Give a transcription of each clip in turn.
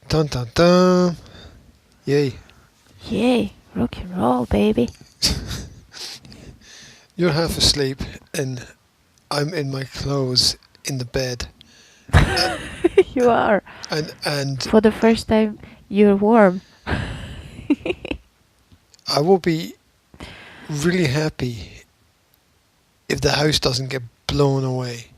Dun dun dun. Yay. Yay, rock and roll, baby. You're half asleep and I'm in my clothes in the bed. You are. And For the first time, you're warm. I will be really happy if the house doesn't get blown away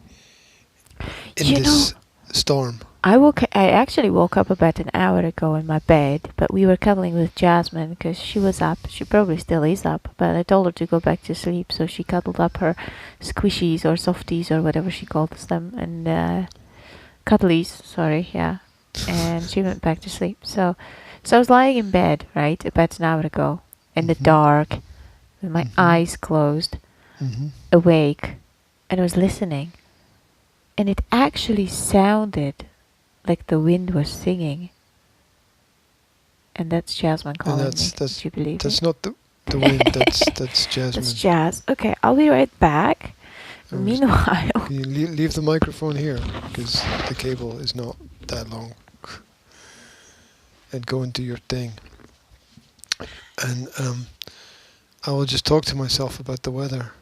in You this storm. I actually woke up about an hour ago in my bed, but we were cuddling with Jasmine because she was up. She probably still is up, but I told her to go back to sleep, so she cuddled up her squishies or softies or whatever she calls them, and cuddlies, sorry, yeah. And she went back to sleep. So I was lying in bed, right, about an hour ago, in the dark, with my eyes closed, awake, and I was listening. And it actually sounded like the wind was singing. And that's Jasmine calling me. Did you believe that's it? not the wind. That's Jasmine. That's Jazz. Okay, I'll be right back. Meanwhile, Can you leave the microphone here because the cable is not that long. And go and do your thing. And I will just talk to myself about the weather,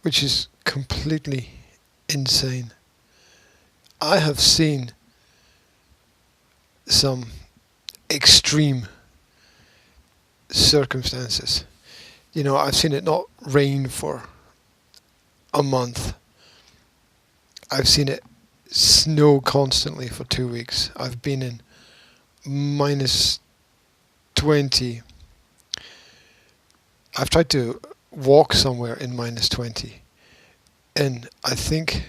which is completely insane. I have seen some extreme circumstances. You know, I've seen it not rain for a month. I've seen it snow constantly for 2 weeks. I've been in minus 20. I've tried to walk somewhere in minus 20, and I think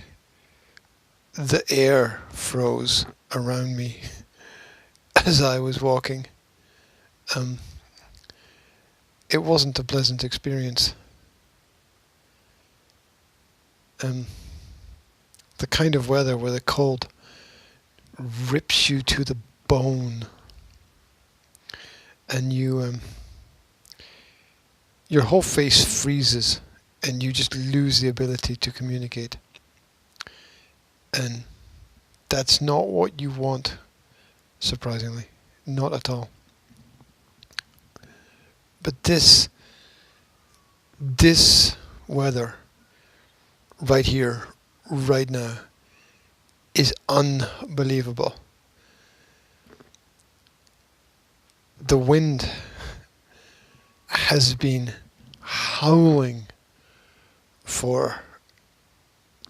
the air froze around me as I was walking. It wasn't a pleasant experience. The kind of weather where the cold rips you to the bone, and your whole face freezes, and you just lose the ability to communicate. And that's not what you want, surprisingly. Not at all. But this weather, right here, right now, is unbelievable. The wind has been howling for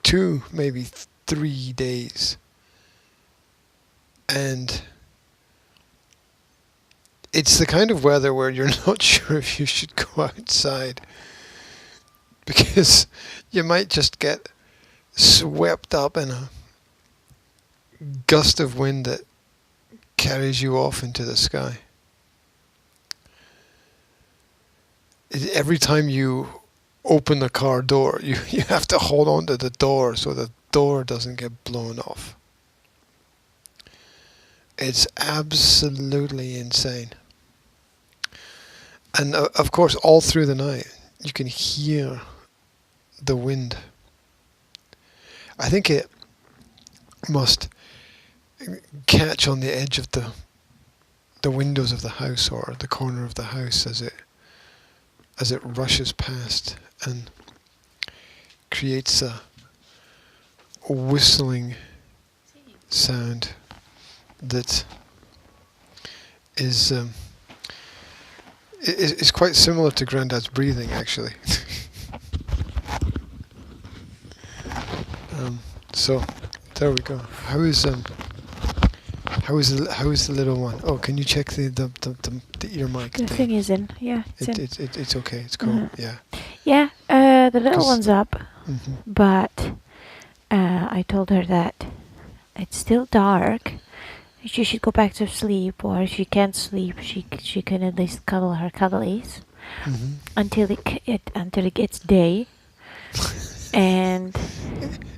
2, maybe 3 days. And it's the kind of weather where you're not sure if you should go outside, because you might just get swept up in a gust of wind that carries you off into the sky. Every time you open the car door, you have to hold on to the door so the door doesn't get blown off. It's absolutely insane. And of course, all through the night, you can hear the wind. I think it must catch on the edge of the windows of the house or the corner of the house as it rushes past and creates a whistling sound that is quite similar to Grandad's breathing, actually. So there we go. How is the little one? Oh, can you check the ear mic? the thing is in. Yeah, it's in. It's okay. It's cool. Yeah. Yeah, the little one's up, but I told her that it's still dark. She should go back to sleep, or if she can't sleep, she can at least cuddle her cuddlies until it gets day. And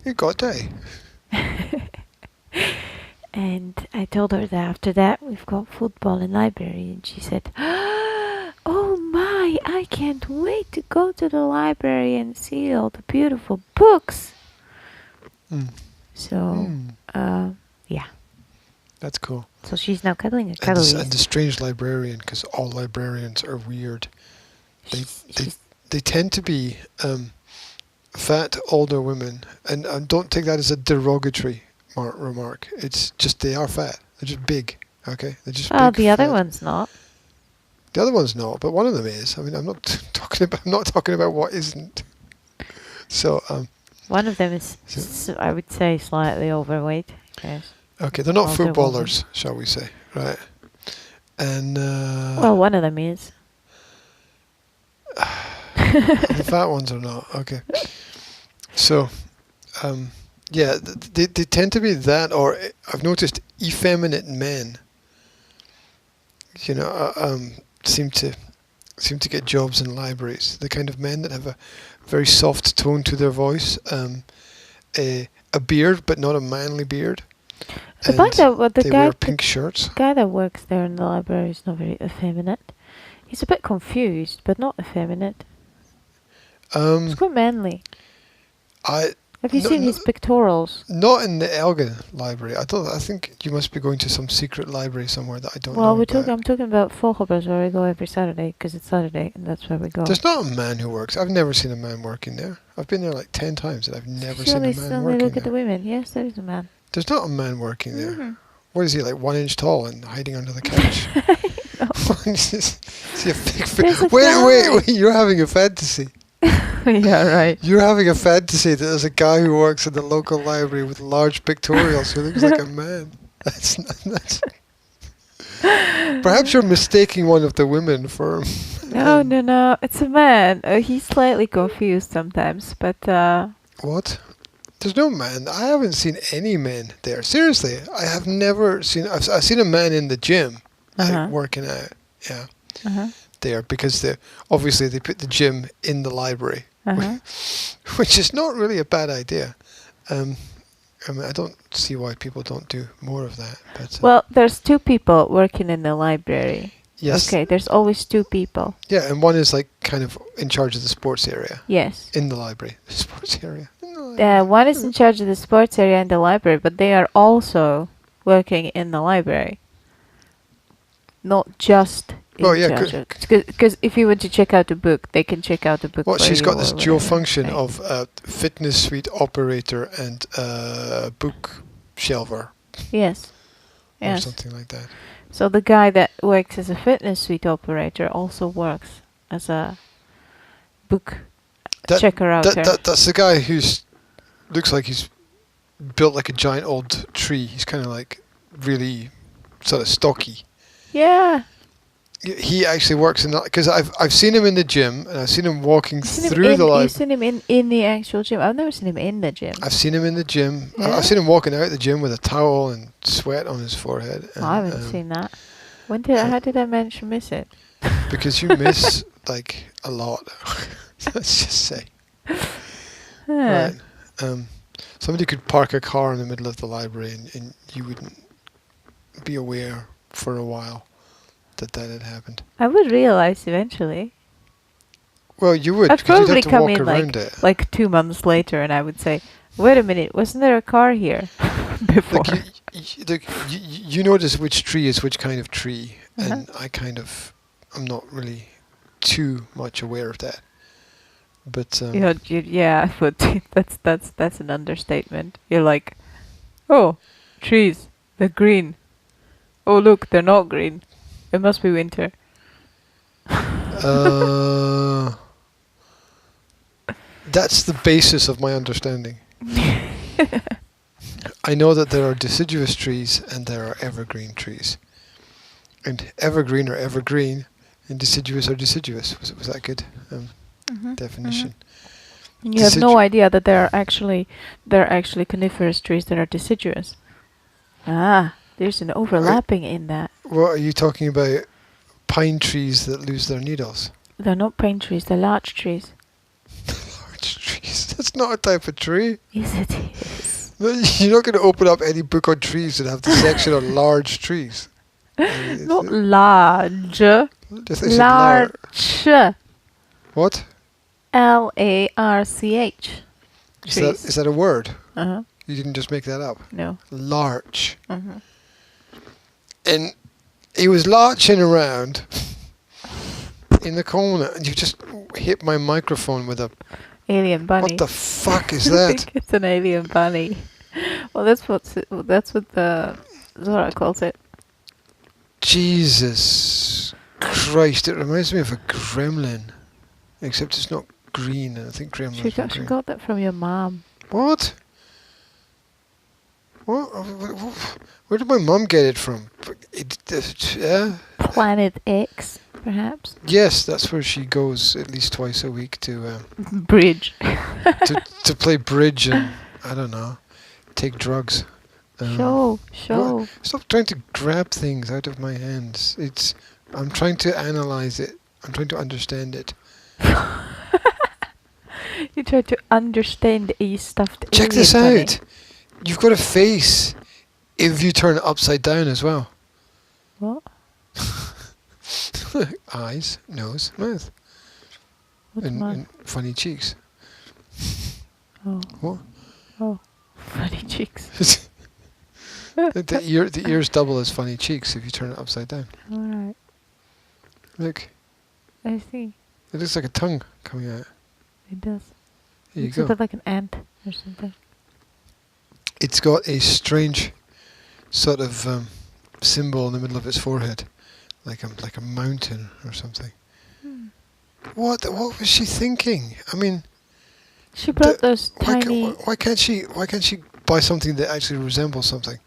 it got day. And I told her that after that we've got football in library, and she said, "Oh my, I can't wait to go to the library and see all the beautiful books." So, yeah. That's cool. So she's now cuddling a And cuddlies. the strange librarian, because all librarians are weird. They She's- they tend to be fat older women, and don't take that as a derogatory remark. It's just they are fat. They're just big. Okay, they're just. Oh, big, the other fat. one's not. The other one's not, but one of them is. I mean, I'm not talking about what isn't. So One of them is, So- I would say, slightly overweight. Yes. okay, they're not Older footballers, shall we say? Right. And Well, one of them is. the fat ones are not. Okay. So, yeah, they tend to be that, or I've noticed effeminate men. You know, seem to get jobs in libraries. The kind of men that have a very soft tone to their voice, a beard but not a manly beard. The guy that They wear pink shirts. the guy that works there in the library is not very effeminate. He's a bit confused, but not effeminate. He's quite manly. Have you No, seen no. his pictorials? Not in the Elgin library. I think you must be going to some secret library somewhere that I don't know. Well, about. I'm talking about Volhoppers, where we go every Saturday, because it's Saturday, and that's where we go. There's not a man who works. I've never seen a man working there. I've been there like 10 times and I've never seen a man only working look at the there. women. Yes, there is a man. There's not a man working there. Mhm. What is he, like 1 inch tall and hiding under the couch? Is he a big There's a wait, you're having a fantasy. Yeah, right. You're having a fantasy that there's a guy who works in the local library with large pictorials who looks like a man. That's Perhaps you're mistaking one of the women for... No. It's a man. He's slightly confused sometimes, but What? There's no man. I haven't seen any men there. Seriously, I have never seen... I've seen a man in the gym, like, working out. Yeah. There, because obviously they put the gym in the library, which is not really a bad idea. I mean, I don't see why people don't do more of that. But, well, there's two people working in the library. yes. Okay, there's always two people. Yeah, and one is like kind of in charge of the sports area Yes. in the library. The sports area. In the library. One is in charge of the sports area in the library, but they are also working in the library. Not just in Well, yeah, charge of... Because if you want to check out a book, they can check out a book Well, for she's you got this or dual whatever, function right? of fitness suite operator and book shelver Yes. or Yes. something like that. So the guy that works as a fitness suite operator also works as a book checker outer. That's the guy who's looks like he's built like a giant old tree. He's kind of like really sort of stocky. Yeah. He actually works in that because I've seen him in the gym and I've seen him walking You've seen through the library. You've seen him in the actual gym. I've never seen him in the gym. I've seen him in the gym. Yeah? I've seen him walking out of the gym with a towel and sweat on his forehead. And, I haven't seen that. How did I manage to miss it? Because you miss like a lot. Let's just say. Right. Somebody could park a car in the middle of the library and you wouldn't be aware for a while that had happened. I would realize eventually. Well, you would, I'd because you'd probably have to come walk in around it. like 2 months later, and I would say, "Wait a minute, wasn't there a car here before?" You notice which tree is which kind of tree, Uh-huh. and I'm not really too much aware of that. But Yeah, but that's an understatement. You're like, "Oh, trees, they're green. Oh, look, they're not green. It must be winter." That's the basis of my understanding. I know that there are deciduous trees and there are evergreen trees. And evergreen are evergreen and deciduous are deciduous. Was that good definition? You have no idea that there are actually coniferous trees that are deciduous. There's an overlapping in that. What are you talking about? Pine trees that lose their needles? They're not pine trees, they're large trees. Large trees? That's not a type of tree. Yes, it is. You're not going to open up any book on trees and have the section on large trees. Not large. Just they said Large. What? Larch. Is that a word? Uh-huh. You didn't just make that up. No. Larch. Uh-huh. And he was larching around in the corner, and you just hit my microphone with a... Alien bunny. What the fuck is I that? think it's an alien bunny. Well, that's what the Zora calls it. Jesus Christ, it reminds me of a gremlin. Except it's not green, and I think gremlins are She green. got that from your mom. What? What? Where did my mum get it from? Planet X, perhaps. Yes, that's where she goes at least twice a week to Bridge. to play bridge and, I don't know, take drugs. Show. What? Stop trying to grab things out of my hands. I'm trying to analyze it. I'm trying to understand it. You try to understand a stuffed alien Check this bunny. out. You've got a face if you turn it upside down as well. What? Eyes, nose, mouth, What's mine? and funny cheeks. Oh. What? Oh. Funny cheeks. the ears double as funny cheeks if you turn it upside down. Alright. Look, I see. it looks like a tongue coming out. It does. Here you It's a go. bit like an ant or something. It's got a strange sort of symbol in the middle of its forehead, like a mountain or something. What was she thinking? I mean, She brought those why, tiny... why can't she buy something that actually resembles something,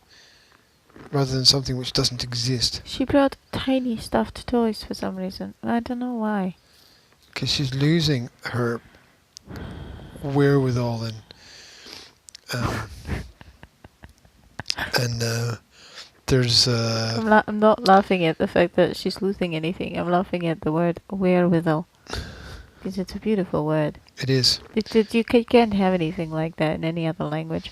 rather than something which doesn't exist? She brought tiny stuffed toys for some reason. I don't know why. Because she's losing her wherewithal and there's I'm not laughing at the fact that she's losing anything. I'm laughing at the word wherewithal. Because it's a beautiful word. it is. You can't have anything like that in any other language.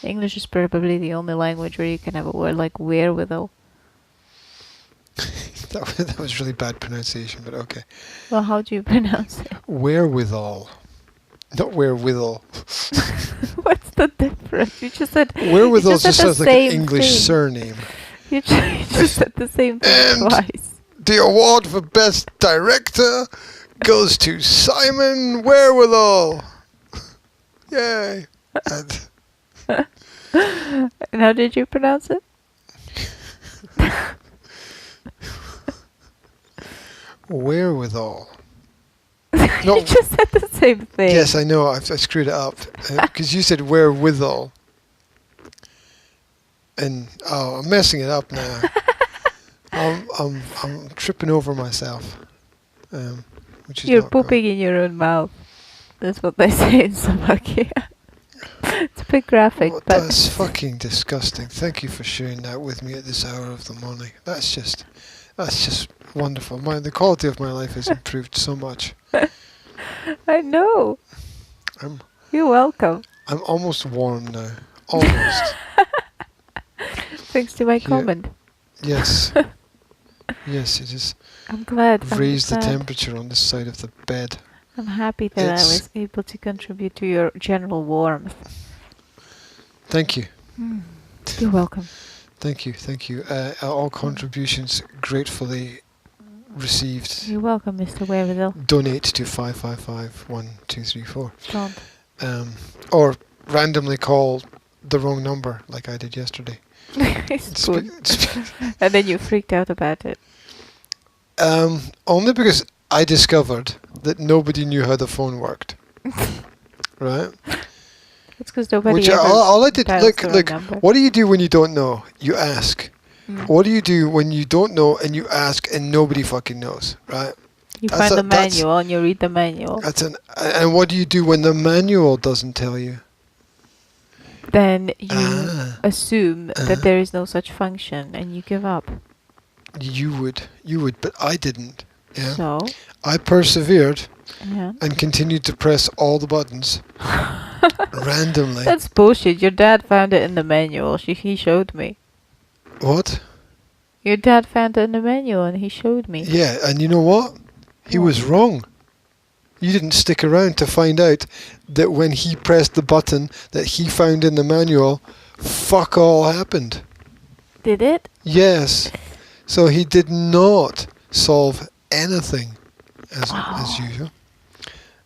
English is probably the only language where you can have a word like wherewithal. That was really bad pronunciation, but okay. Well, how do you pronounce it? Wherewithal, not wherewithal. What's the difference? You just said... Wherewithal you just said the sounds like an same English thing. surname. You just said the same thing And- twice. The award for best director goes to Simon Wherewithal. Yay! And And how did you pronounce it? wherewithal. You just said the same thing. Yes, I know. I screwed it up because you said wherewithal, and I'm messing it up now. I'm tripping over myself, which is You're not good. pooping in your own mouth. That's what they say in Slovakia. It's a bit graphic, Well, but that's fucking disgusting. Thank you for sharing that with me at this hour of the morning. That's just wonderful. The quality of my life has improved so much. I know. I'm You're welcome. almost warm now. Almost. Thanks to my Yeah. comment. Yes. Yes, it has I'm glad. raised the temperature on this side of the bed. I'm happy that I It's- was able to contribute to your general warmth. Thank you. You're welcome. Thank you. Thank you. All contributions gratefully received. You're welcome, Mr. Wherewithal. Donate to 555-1234. Don't. Or randomly call the wrong number like I did yesterday. It's good. And then you freaked out about it. Only because I discovered that nobody knew how the phone worked. Right? It's because nobody Which ever all I did, dials look, the wrong look, number. what do you do when you don't know? You ask. Mm. What do you do when you don't know and you ask and nobody fucking knows, right? You that's find a- the that's- manual and you read the manual. And what do you do when the manual doesn't tell you? Then you Ah. assume that there is no such function and you give up. You would, but I didn't. Yeah. So, I persevered yeah. and continued to press all the buttons randomly. That's bullshit. Your dad found it in the manual. He showed me. What? Your dad found it in the manual and he showed me. Yeah, and you know what? He What? was wrong. You didn't stick around to find out that when he pressed the button that he found in the manual, fuck all happened. Did it? Yes. So he did not solve anything as usual.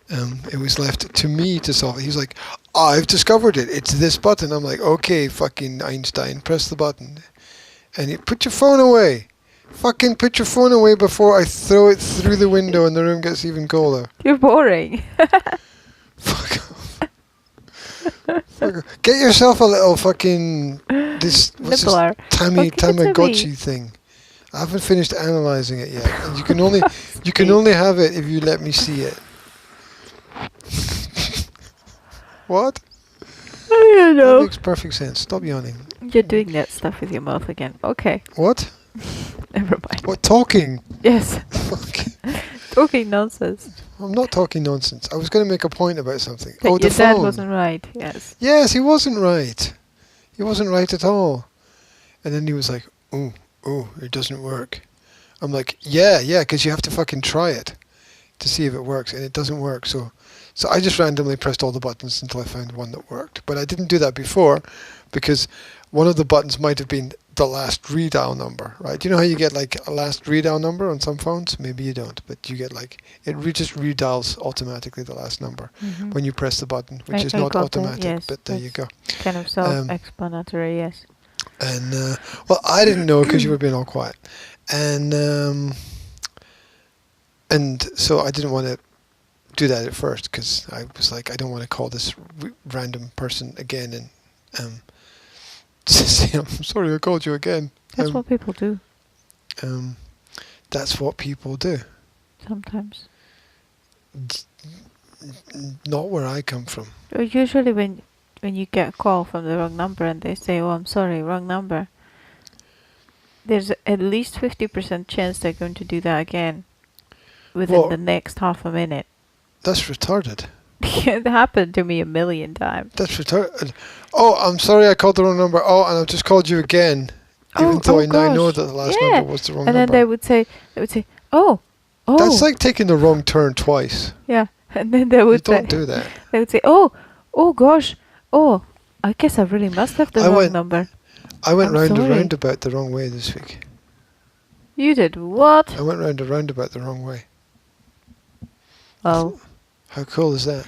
It was left to me to solve it. He's like, I've discovered it. It's this button. I'm like, okay, fucking Einstein, press the button. And he, put your phone away. Fucking put your phone away before I throw it through the window and the room gets even colder. You're boring. Fuck off. Fuck off. Get yourself a little fucking what's this Nibbler. Tamagotchi thing. I haven't finished analysing it yet. And you can only have it if you let me see it. What? I don't That know. makes perfect sense. Stop yawning. You're doing that stuff with your mouth again. Okay. What? Never mind. What, talking? Yes. Fuck. Talking nonsense. I'm not talking nonsense. I was going to make a point about something. That Oh, the your dad phone. wasn't right. Yes. Yes, he wasn't right. He wasn't right at all. And then he was like, oh, it doesn't work. I'm like, yeah, because you have to fucking try it to see if it works, and it doesn't work. So I just randomly pressed all the buttons until I found one that worked. But I didn't do that before because one of the buttons might have been the last redial number, right? You know how you get like a last redial number on some phones? Maybe you don't, but you get like, just redials automatically the last number when you press the button, which is not automatic, yes, but there you go. Kind of self-explanatory, yes. And, well, I didn't know because you were being all quiet. And so I didn't want to do that at first because I was like, I don't want to call this random person again and say, I'm sorry I called you again. That's what people do. That's what people do. Sometimes. Not where I come from. Usually when you get a call from the wrong number and they say, oh, I'm sorry, wrong number, there's at least 50% chance they're going to do that again within the next half a minute. That's retarded. It happened to me 1,000,000 times. That's retarded. Oh, I'm sorry I called the wrong number. Oh, and I've just called you again. Even though I now know that the last number was the wrong number. And then they would say, oh. That's like taking the wrong turn twice. Yeah. And then they would don't do that. They would say, oh gosh, I guess I really must have the wrong number. I went round a roundabout the wrong way this week. You did what? I went round a roundabout the wrong way. Well, how cool is that?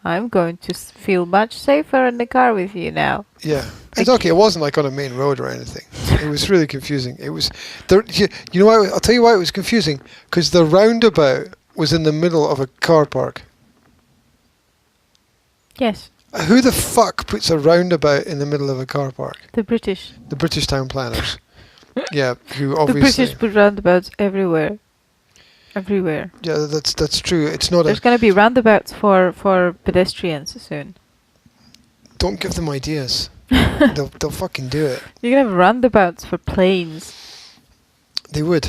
I'm going to feel much safer in the car with you now. Yeah. It's okay. It wasn't like on a main road or anything. It was really confusing. It was there. You know why? I'll tell you why it was confusing. Because the roundabout was in the middle of a car park. Yes. Who the fuck puts a roundabout in the middle of a car park? The British. The British town planners. Yeah, who obviously. The British put roundabouts everywhere. Everywhere. Yeah, that's true. It's not. There's going to be roundabouts for pedestrians soon. Don't give them ideas. They'll fucking do it. You're going to have roundabouts for planes. They would.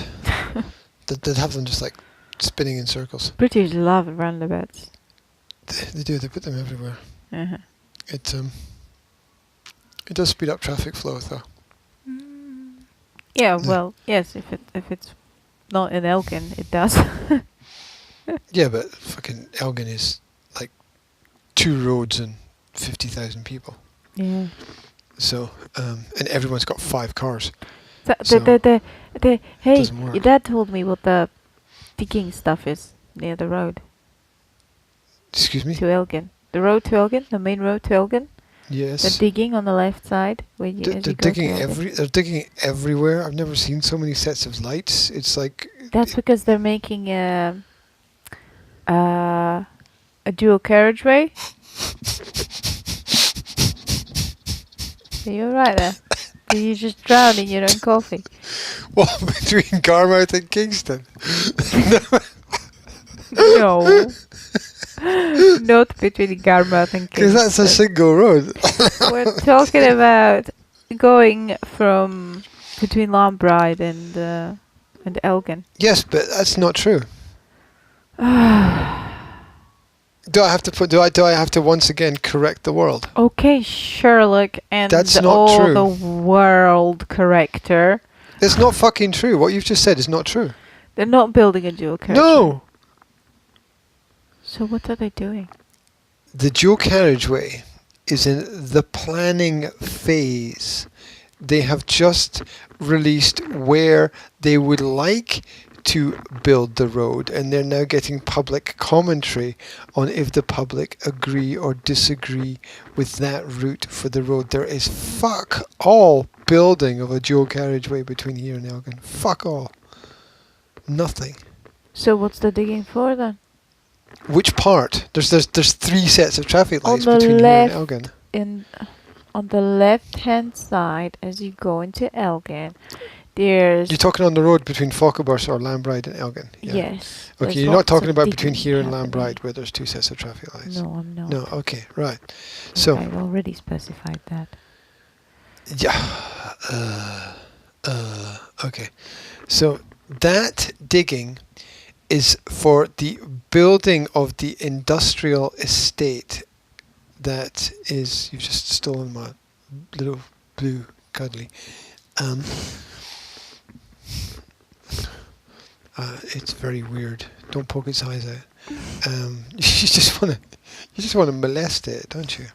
They'd have them just like spinning in circles. British love roundabouts. They do. They put them everywhere. Uh-huh. It does speed up traffic flow though. Yeah, well, yes, if it's not in Elgin, it does. Yeah, but fucking Elgin is like 2 roads and 50,000 people. Yeah. So, and everyone's got 5 cars. Hey, your dad told me what the digging stuff is near the road. Excuse me? To Elgin. The road to Elgin? The main road to Elgin? Yes. They're digging on the left side. When you, they're digging they're digging everywhere. I've never seen so many sets of lights. It's like... That's because they're making a dual carriageway. Are you alright there? Are you just drowning in your own coffee? What, between Garmouth and Kingston? No. Not between Garmouth and Kingston. Because that's a single road. We're talking about going from between Lambride and Elgin. Yes, but that's not true. Do I have to once again correct the world? Okay, Sherlock and that's not true. The world corrector. It's not fucking true. What you've just said is not true. They're not building a dual carriageway. No. So what are they doing? The dual carriageway is in the planning phase. they have just released where they would like to build the road, and they're now getting public commentary on if the public agree or disagree with that route for the road. There is fuck all building of a dual carriageway between here and Elgin. Fuck all. Nothing. So what's the digging for then? Which part? There's 3 sets of traffic On lights the between here and left Elgin. On the left-hand side, as you go into Elgin, there's... You're talking on the road between Fochabers or Lambride and Elgin? Yeah. Yes. Okay, there's you're not lots talking of about between digging here and happening. Lambride where there's 2 sets of traffic lights? No, I'm not. No, okay, right. So, I've already specified that. yeah. Okay. So, that digging is for the building of the industrial estate that is... You've just stolen my little blue cuddly. It's very weird. Don't poke its eyes out. You just want to molest it, don't you?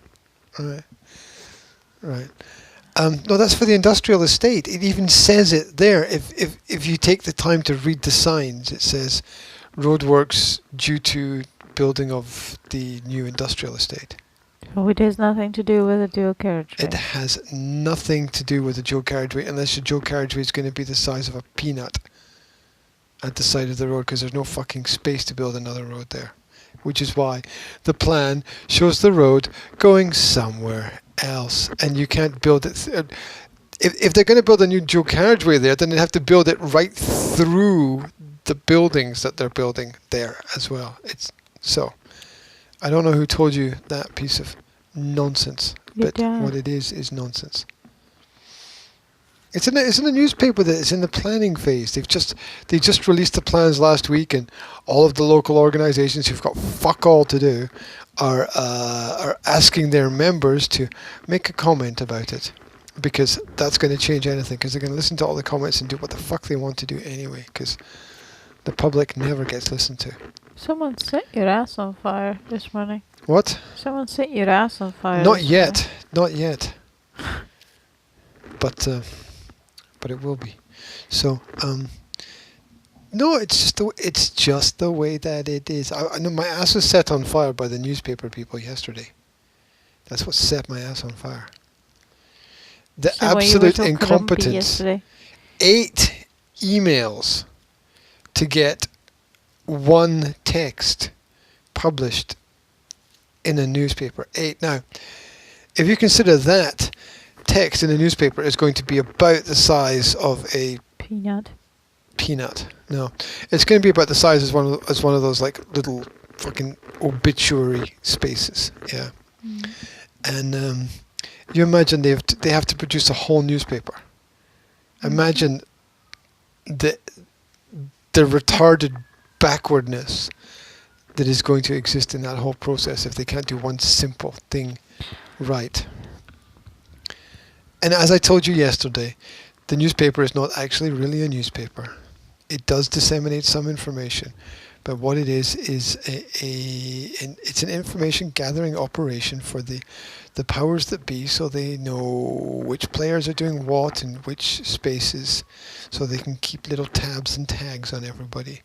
Right. No, that's for the industrial estate. It even says it there. If you take the time to read the signs, it says roadworks due to building of the new industrial estate. So it has nothing to do with a dual carriageway. It has nothing to do with a dual carriageway, unless your dual carriageway is going to be the size of a peanut at the side of the road, because there's no fucking space to build another road there. Which is why the plan shows the road going somewhere else, and you can't build it. If they're going to build a new dual carriageway there, then they have to build it right through the buildings that they're building there as well. So, I don't know who told you that piece of nonsense, but what it is nonsense. It's in a newspaper that it's in the planning phase. They just released the plans last week, and all of the local organisations who've got fuck all to do are asking their members to make a comment about it, because that's going to change anything. Because they're going to listen to all the comments and do what the fuck they want to do anyway. Because the public never gets listened to. Someone set your ass on fire this morning. What? Someone set your ass on fire. Not yet. Not yet. But it will be. So, no, it's just the way that it is. I know my ass was set on fire by the newspaper people yesterday. That's what set my ass on fire. The So why you were absolute so grumpy incompetence. yesterday? 8 emails to get 1 text published in a newspaper. 8. Now, if you consider that text in a newspaper is going to be about the size of a Peanut. No, it's going to be about the size as one of those like little fucking obituary spaces. Yeah. And you imagine they have to produce a whole newspaper. Imagine the retarded backwardness that is going to exist in that whole process if they can't do one simple thing right. And as I told you yesterday, the newspaper is not actually really a newspaper. It does disseminate some information, but what it is it's an information gathering operation for the powers that be, so they know which players are doing what in which spaces, so they can keep little tabs and tags on everybody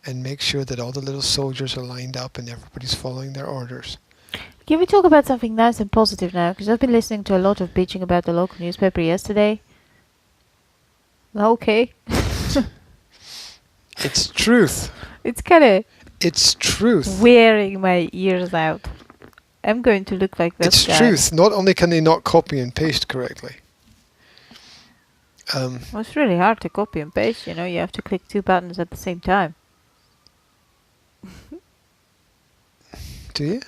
and make sure that all the little soldiers are lined up and everybody's following their orders. Can we talk about something nice and positive now? Because I've been listening to a lot of bitching about the local newspaper yesterday. Okay. It's truth. It's kind of It's truth. wearing my ears out. I'm going to look like this It's guy. truth. Not only can they not copy and paste correctly. Well, it's really hard to copy and paste, you know. You have to click 2 buttons at the same time. Do you?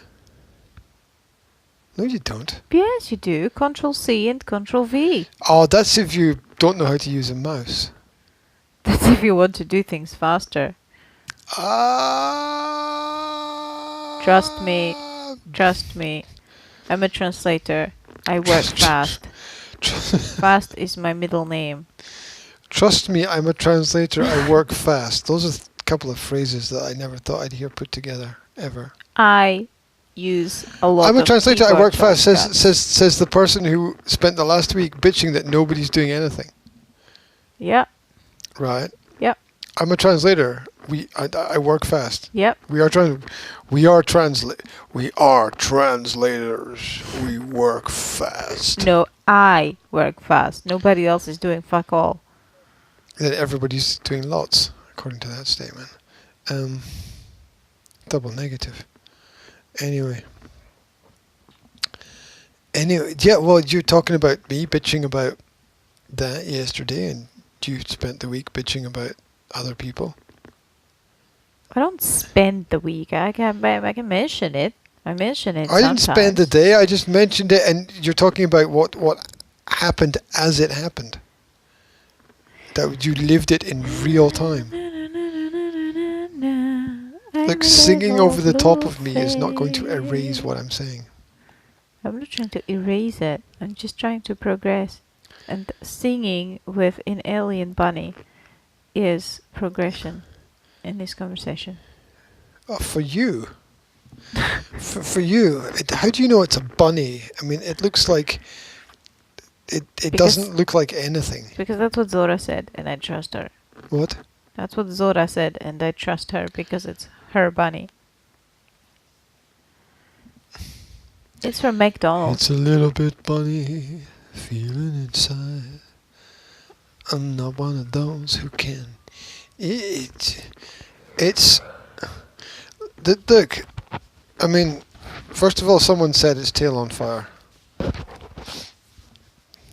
No, you don't. Yes, you do. Control C and Control V. Oh, that's if you don't know how to use a mouse. That's if you want to do things faster. Trust me. Trust me. I'm a translator. I work fast. Fast is my middle name. Trust me, I'm a translator. I work fast. Those are a couple of phrases that I never thought I'd hear put together, ever. I use a lot I'm a of translator. I keyboard work fast. shortcuts. Says the person who spent the last week bitching that nobody's doing anything. Yep. Right. Yep. I'm a translator. I work fast. Yep. We are translators. We work fast. No, I work fast. Nobody else is doing fuck all. Then everybody's doing lots, according to that statement. Double negative. Anyway, yeah. Well, you're talking about me bitching about that yesterday, and you spent the week bitching about other people. I don't spend the week. I can mention it. I mention it. I didn't spend the day. I just mentioned it, and you're talking about what happened as it happened. That you lived it in real time. Like singing over the top of me is not going to erase what I'm saying. I'm not trying to erase it. I'm just trying to progress. And singing with an alien bunny is progression in this conversation. For you. For you. How do you know it's a bunny? I mean, it looks like... It doesn't look like anything. Because that's what Zora said, and I trust her. What? That's what Zora said, and I trust her because it's her bunny. It's from McDonald's. It's a little bit bunny feeling inside. I'm not one of those who can. Look, I mean, first of all, someone set its tail on fire.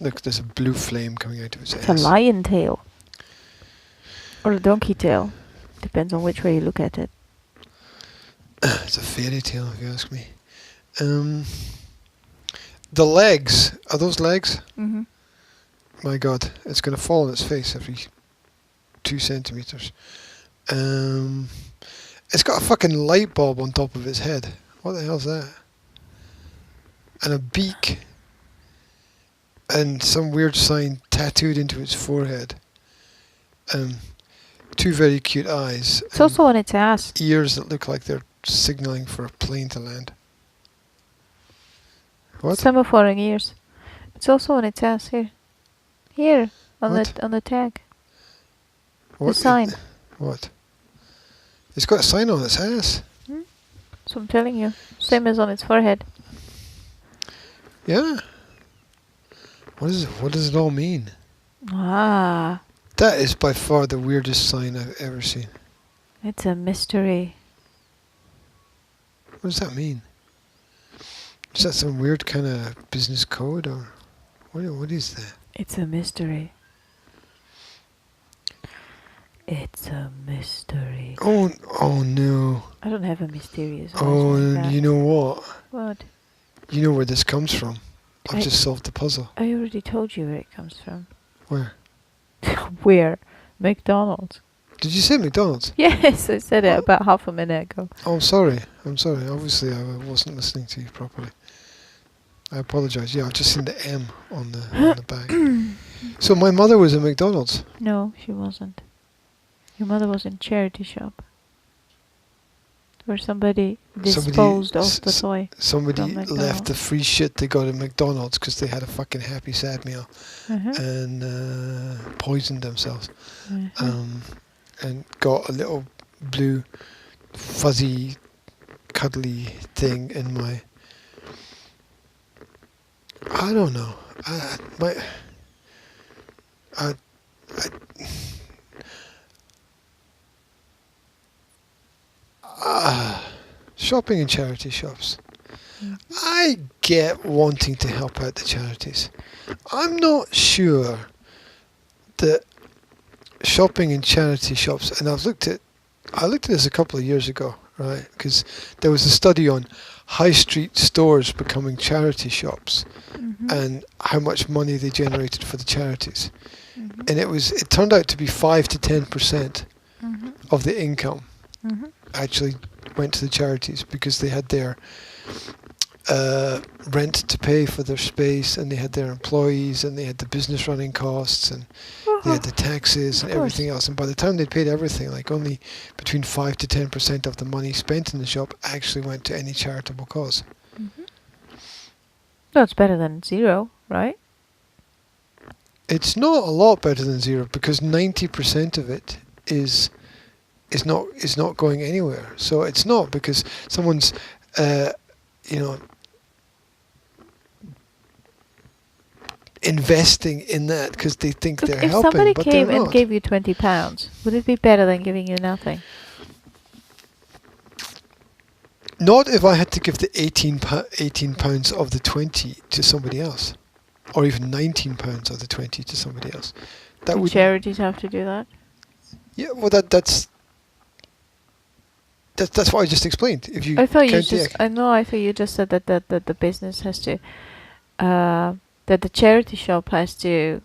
Look, there's a blue flame coming out of its ass. It's a lion tail. Or a donkey tail. Depends on which way you look at it. It's a fairy tale, if you ask me. The legs. Are those legs? Mm-hmm. My God, it's going to fall on its face every 2 centimeters. It's got a fucking light bulb on top of its head. What the hell's that? And a beak. And some weird sign tattooed into its forehead. 2 very cute eyes. It's also on its ass. Ears that look like they're signaling for a plane to land. What? Semaphoring ears. It's also on its ass here. Here on What? the tag. What? The sign. What? It's got a sign on its ass. So I'm telling you. Same as on its forehead. Yeah. What does it all mean? Ah. That is by far the weirdest sign I've ever seen. It's a mystery. What does that mean? Is that some weird kind of business code, or what is that? It's a mystery. It's a mystery. Oh no. I don't have a mysterious voice Oh, like and that. you know what? What? You know where this comes from. I've I- just solved the puzzle. I already told you where it comes from. Where? Where? McDonald's. Did you say McDonald's? Yes, I said it about half a minute ago. Oh, I'm sorry. Obviously, I wasn't listening to you properly. I apologise. Yeah, I've just seen the M on the bag. So my mother was at McDonald's. No, she wasn't. Your mother was in charity shop. Where somebody disposed of the toy. Somebody From left McDonald's. the free shit they got at McDonald's because they had a fucking happy sad meal and poisoned themselves. And got a little blue fuzzy cuddly thing in my... I don't know. Shopping in charity shops. I get wanting to help out the charities. I'm not sure that shopping in charity shops, and I looked at this a couple of years ago, right? Because there was a study on high street stores becoming charity shops and how much money they generated for the charities. And it turned out to be 5 to 10% of the income actually went to the charities because they had their rent to pay for their space, and they had their employees, and they had the business running costs, and they had the taxes and everything else. And by the time they'd paid everything, like only between 5 to 10% of the money spent in the shop actually went to any charitable cause. Mm-hmm. That's better than zero, right? It's not a lot better than zero, because 90% of it is not going anywhere. So it's not because someone's investing in that because they think Look, they're if helping, somebody but came they're and not. gave you £20, would it be better than giving you nothing? Not if I had to give the 18 pounds of the 20 to somebody else, or even 19 pounds of the 20 to somebody else. That Do would charities have to do that? Yeah, well that's what I just explained. If you I thought you count just. I know. I thought you just said that the business has to, that the charity shop has to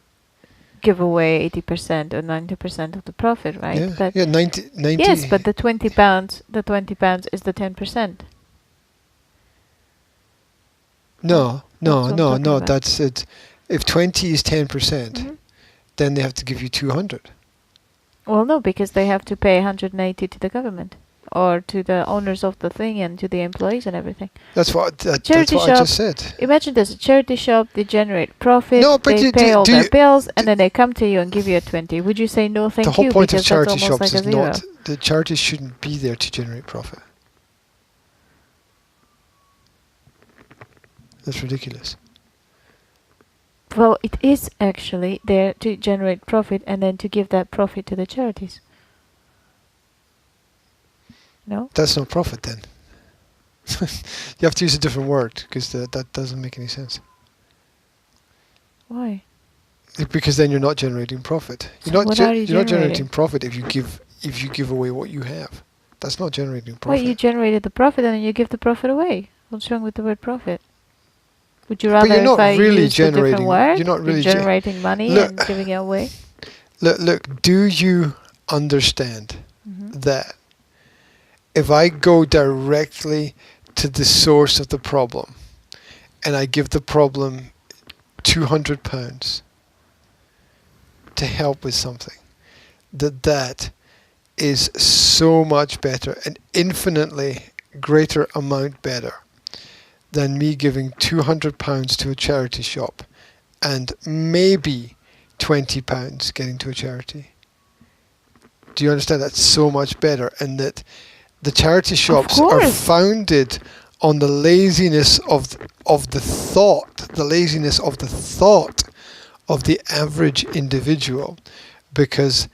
give away 80% or 90% of the profit, right? yeah, But 90. yes, but the £20 is the 10%. No, That's what I'm talking about. that's it. If 20 is 10%, Mhm. then they have to give you 200. Well, no, because they have to pay 180 to the government or to the owners of the thing and to the employees and everything. That's what I Charity shop. just said. Imagine there's a charity shop, they generate profit, No, but they you- pay do- all do their you- bills, and then they come to you and give you a 20. Would you say no, thank The whole you, point of because charity that's almost shops like is a zero? not the charities shouldn't be there to generate profit. That's ridiculous. Well, it is actually there to generate profit and then to give that profit to the charities. No? That's not profit then. You have to use a different word because that doesn't make any sense. Why? Because then you're not generating profit. So You're not what are you you're not generating? generating profit if you give away what you have. That's not generating Well, profit. you generated the profit and then you give the profit away. What's wrong with the word profit? Would you But rather you're not if I really used a different generating- word? you're not really generating money Look. and giving it away? Look, do you understand Mm-hmm. that if I go directly to the source of the problem and I give the problem £200 to help with something, that is so much better, an infinitely greater amount better than me giving £200 to a charity shop and maybe £20 getting to a charity? Do you understand? That's so much better, and that the charity shops are course. founded on the laziness of the thought of the average individual, because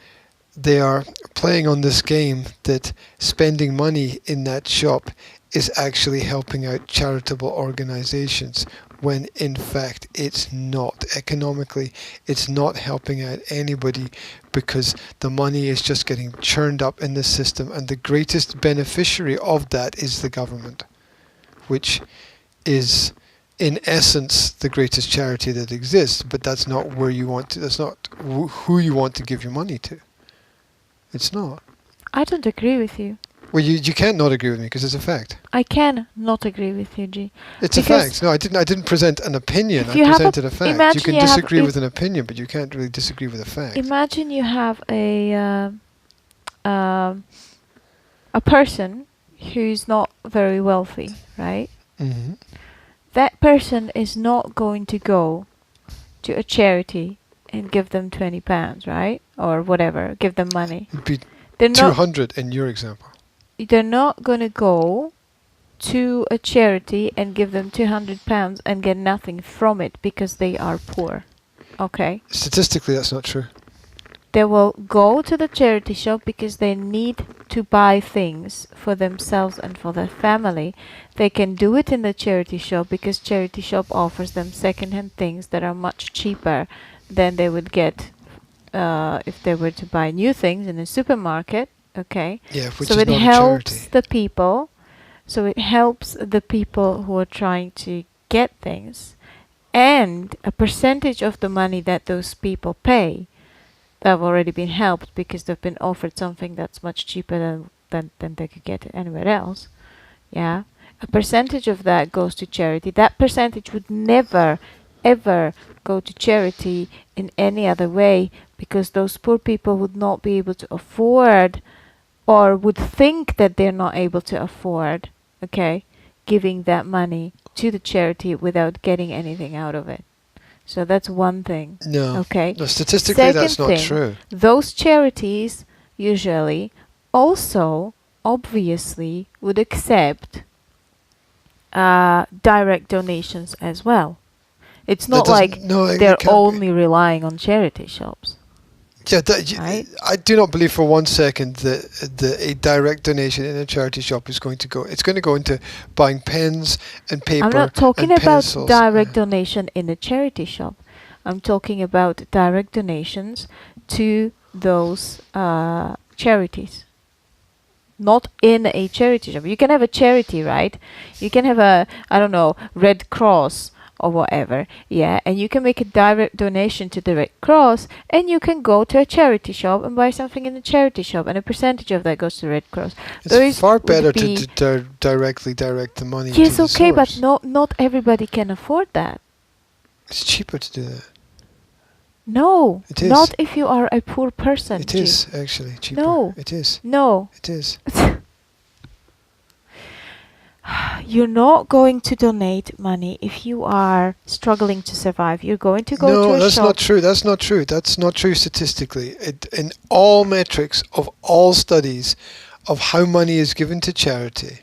they are playing on this game that spending money in that shop is actually helping out charitable organizations, when in fact it's not. Economically, it's not helping out anybody, because the money is just getting churned up in the system, and the greatest beneficiary of that is the government, which is in essence the greatest charity that exists, but that's not where you want to, that's not who you want to give your money to. It's not. I don't agree with you. Well, you can't not agree with me because it's a fact. I can not agree with you, G. It's a Because fact. No, I didn't present an opinion. if I you have presented a fact. You imagine can you have- disagree if- with an opinion, but you can't really disagree with a fact. Imagine you have a person who's not very wealthy, right? Hmm. That person is not going to go to a charity and give them £20, right? Or whatever, give them money. It'd be They're not 200 in your example. they're not going to go to a charity and give them £200 and get nothing from it because they are poor. Okay? Statistically, that's not true. They will go to the charity shop because they need to buy things for themselves and for their family. They can do it in the charity shop because charity shop offers them second-hand things that are much cheaper than they would get if they were to buy new things in a supermarket. Okay? Yeah, which So is it not a helps charity. the people. So it helps the people who are trying to get things, and a percentage of the money that those people pay, they've already been helped because they've been offered something that's much cheaper than they could get anywhere else. Yeah, a percentage of that goes to charity. That percentage would never, ever go to charity in any other way, because those poor people would not be able to afford, or would think that they're not able to afford, okay, giving that money to the charity without getting anything out of it. So that's one thing. No. Okay. No, statistically, Second that's not thing, true. those charities usually also obviously would accept direct donations as well. It's not like they're only relying on charity shops. Yeah, right? I do not believe for 1 second that a direct donation in a charity shop is going to go. It's going to go into buying pens and paper. I'm not talking and about pencils. direct donation in a charity shop. I'm talking about direct donations to those charities. Not in a charity shop. You can have a charity, right? You can have a, I don't know, Red Cross or whatever, yeah, and you can make a direct donation to the Red Cross, and you can go to a charity shop and buy something in the charity shop, and a percentage of that goes to the Red Cross. It's far better to directly direct the money yes, to the okay, source. but not everybody can afford that. It's cheaper to do that. No, it is. Not if you are a poor person. It is actually cheaper. No. It is. No. It is. You're not going to donate money if you are struggling to survive. You're going to go to a shop. No, that's not true. That's not true. That's not true statistically. In all metrics of all studies of how money is given to charity,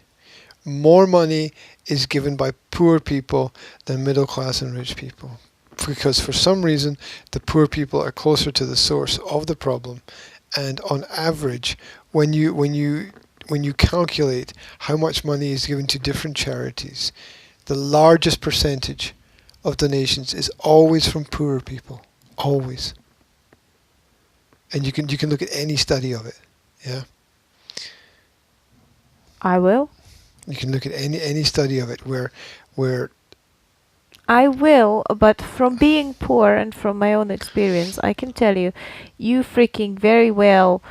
more money is given by poor people than middle class and rich people. Because for some reason, the poor people are closer to the source of the problem. And on average, when you calculate how much money is given to different charities, the largest percentage of donations is always from poorer people, always. And you can look at any study of it, yeah. I will. You can look at any study of it where. I will, but from being poor and from my own experience, I can tell you, you freaking very well.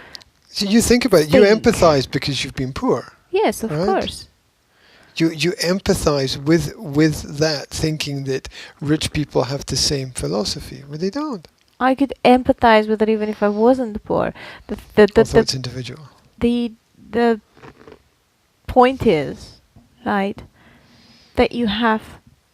So you think about it. You empathize because you've been poor. Yes, of right? course. You empathize with that, thinking that rich people have the same philosophy, but they don't. I could empathize with it even if I wasn't poor. Although it's individual. The point is, right, that you have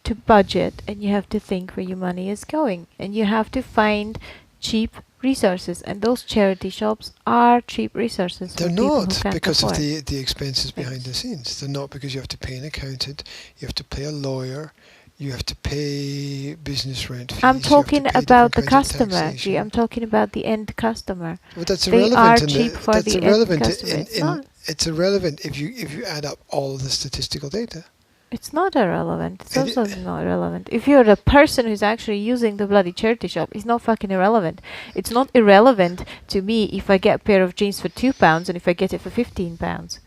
to budget and you have to think where your money is going, and you have to find cheap resources, and those charity shops are cheap resources. They're not because of the expenses behind the scenes. They're not because you have to pay an accountant, you have to pay a lawyer, you have to pay business rent fees. I'm talking about the customer. I'm talking about the end customer. But that's they irrelevant. Are cheap for the end customer. It's irrelevant if you add up all of the statistical data. It's not irrelevant. It's also not irrelevant. If you're the person who's actually using the bloody charity shop, it's not fucking irrelevant. It's not irrelevant to me if I get a pair of jeans for £2 and if I get it for £15.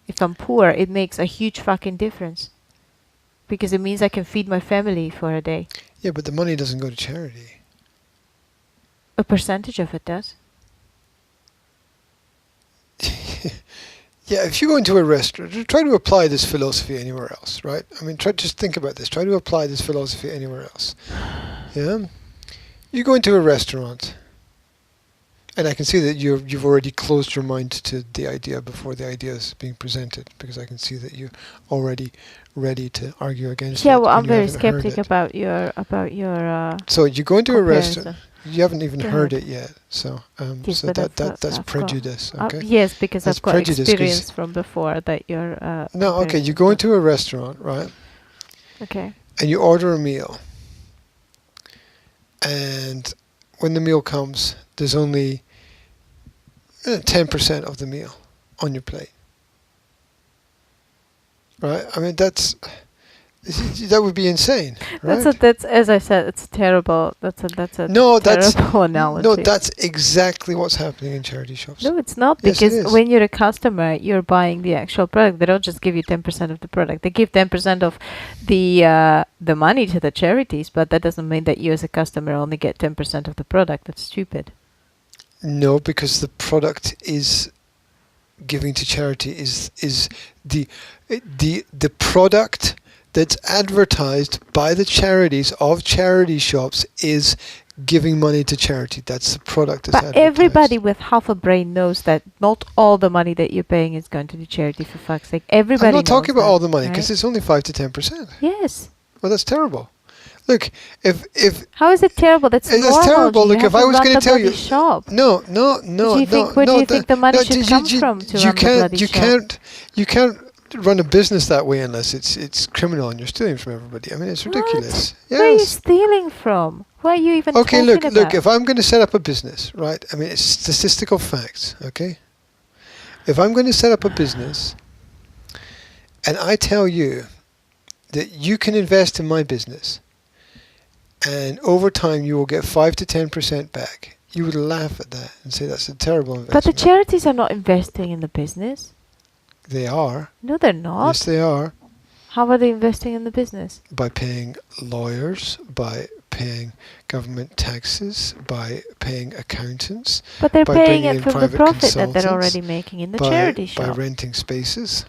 If I'm poor, it makes a huge fucking difference. Because it means I can feed my family for a day. Yeah, but the money doesn't go to charity. A percentage of it does. Yeah, if you go into a restaurant, try to apply this philosophy anywhere else, right? I mean, just think about this. Try to apply this philosophy anywhere else. Yeah? You go into a restaurant, and I can see that you've already closed your mind to the idea before the idea is being presented, because I can see that you're already ready to argue against it. Yeah, well, I'm very skeptic about your So you go into a restaurant. You haven't even heard it yet, so yes, so that's prejudice. Okay. Yes, because that's I've got experience from before that you're. No, okay. You go into a restaurant, right? Okay. And you order a meal, and when the meal comes, there's only 10% of the meal on your plate. Right? I mean, that would be insane, right? That's as I said, it's terrible. That's a terrible analogy. No, that's exactly what's happening in charity shops. No, it's not, because when you're a customer, you're buying the actual product. They don't just give you 10% of the product. They give 10% of the money to the charities, but that doesn't mean that you as a customer only get 10% of the product. That's stupid. No, because the product is giving to charity is the product that's advertised by the charities of charity shops is giving money to charity. That's the product that's But advertised. everybody with half a brain knows that not all the money that you're paying is going to the charity, for fuck's sake. Everybody I'm not talking knows about that, all the money, because right? it's only 5 to 10%. Yes. Well, that's terrible. Look, if How is it terrible? That's It's normal. terrible. You Look, have if I to was run going the to tell bloody you, shop. no, Where do you think the money should come from to run the bloody you shop? you can't run a business that way unless it's criminal and you're stealing from everybody. I mean, it's What? ridiculous. Where are you Yes. stealing from? What are you even Okay, talking look, about? if I'm going to set up a business, right? I mean, it's statistical facts, okay? If I'm going to set up a business and I tell you that you can invest in my business and over time you will get 5 to 10% back, you would laugh at that and say that's a terrible investment. But the charities are not investing in the business. They are. No, they're not. Yes, they are. How are they investing in the business? By paying lawyers, by paying government taxes, by paying accountants, But they're by paying bringing it in from the private profit that they're consultants, already making in the by charity shop. renting spaces.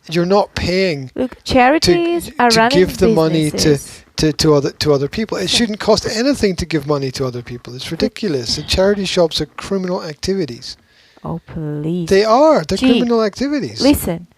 You're not paying Look, charities are to running give the money businesses. to other people. It shouldn't cost anything to give money to other people. It's ridiculous. The charity shops are criminal activities. Oh, please. They are. They're Gee, criminal activities. Listen,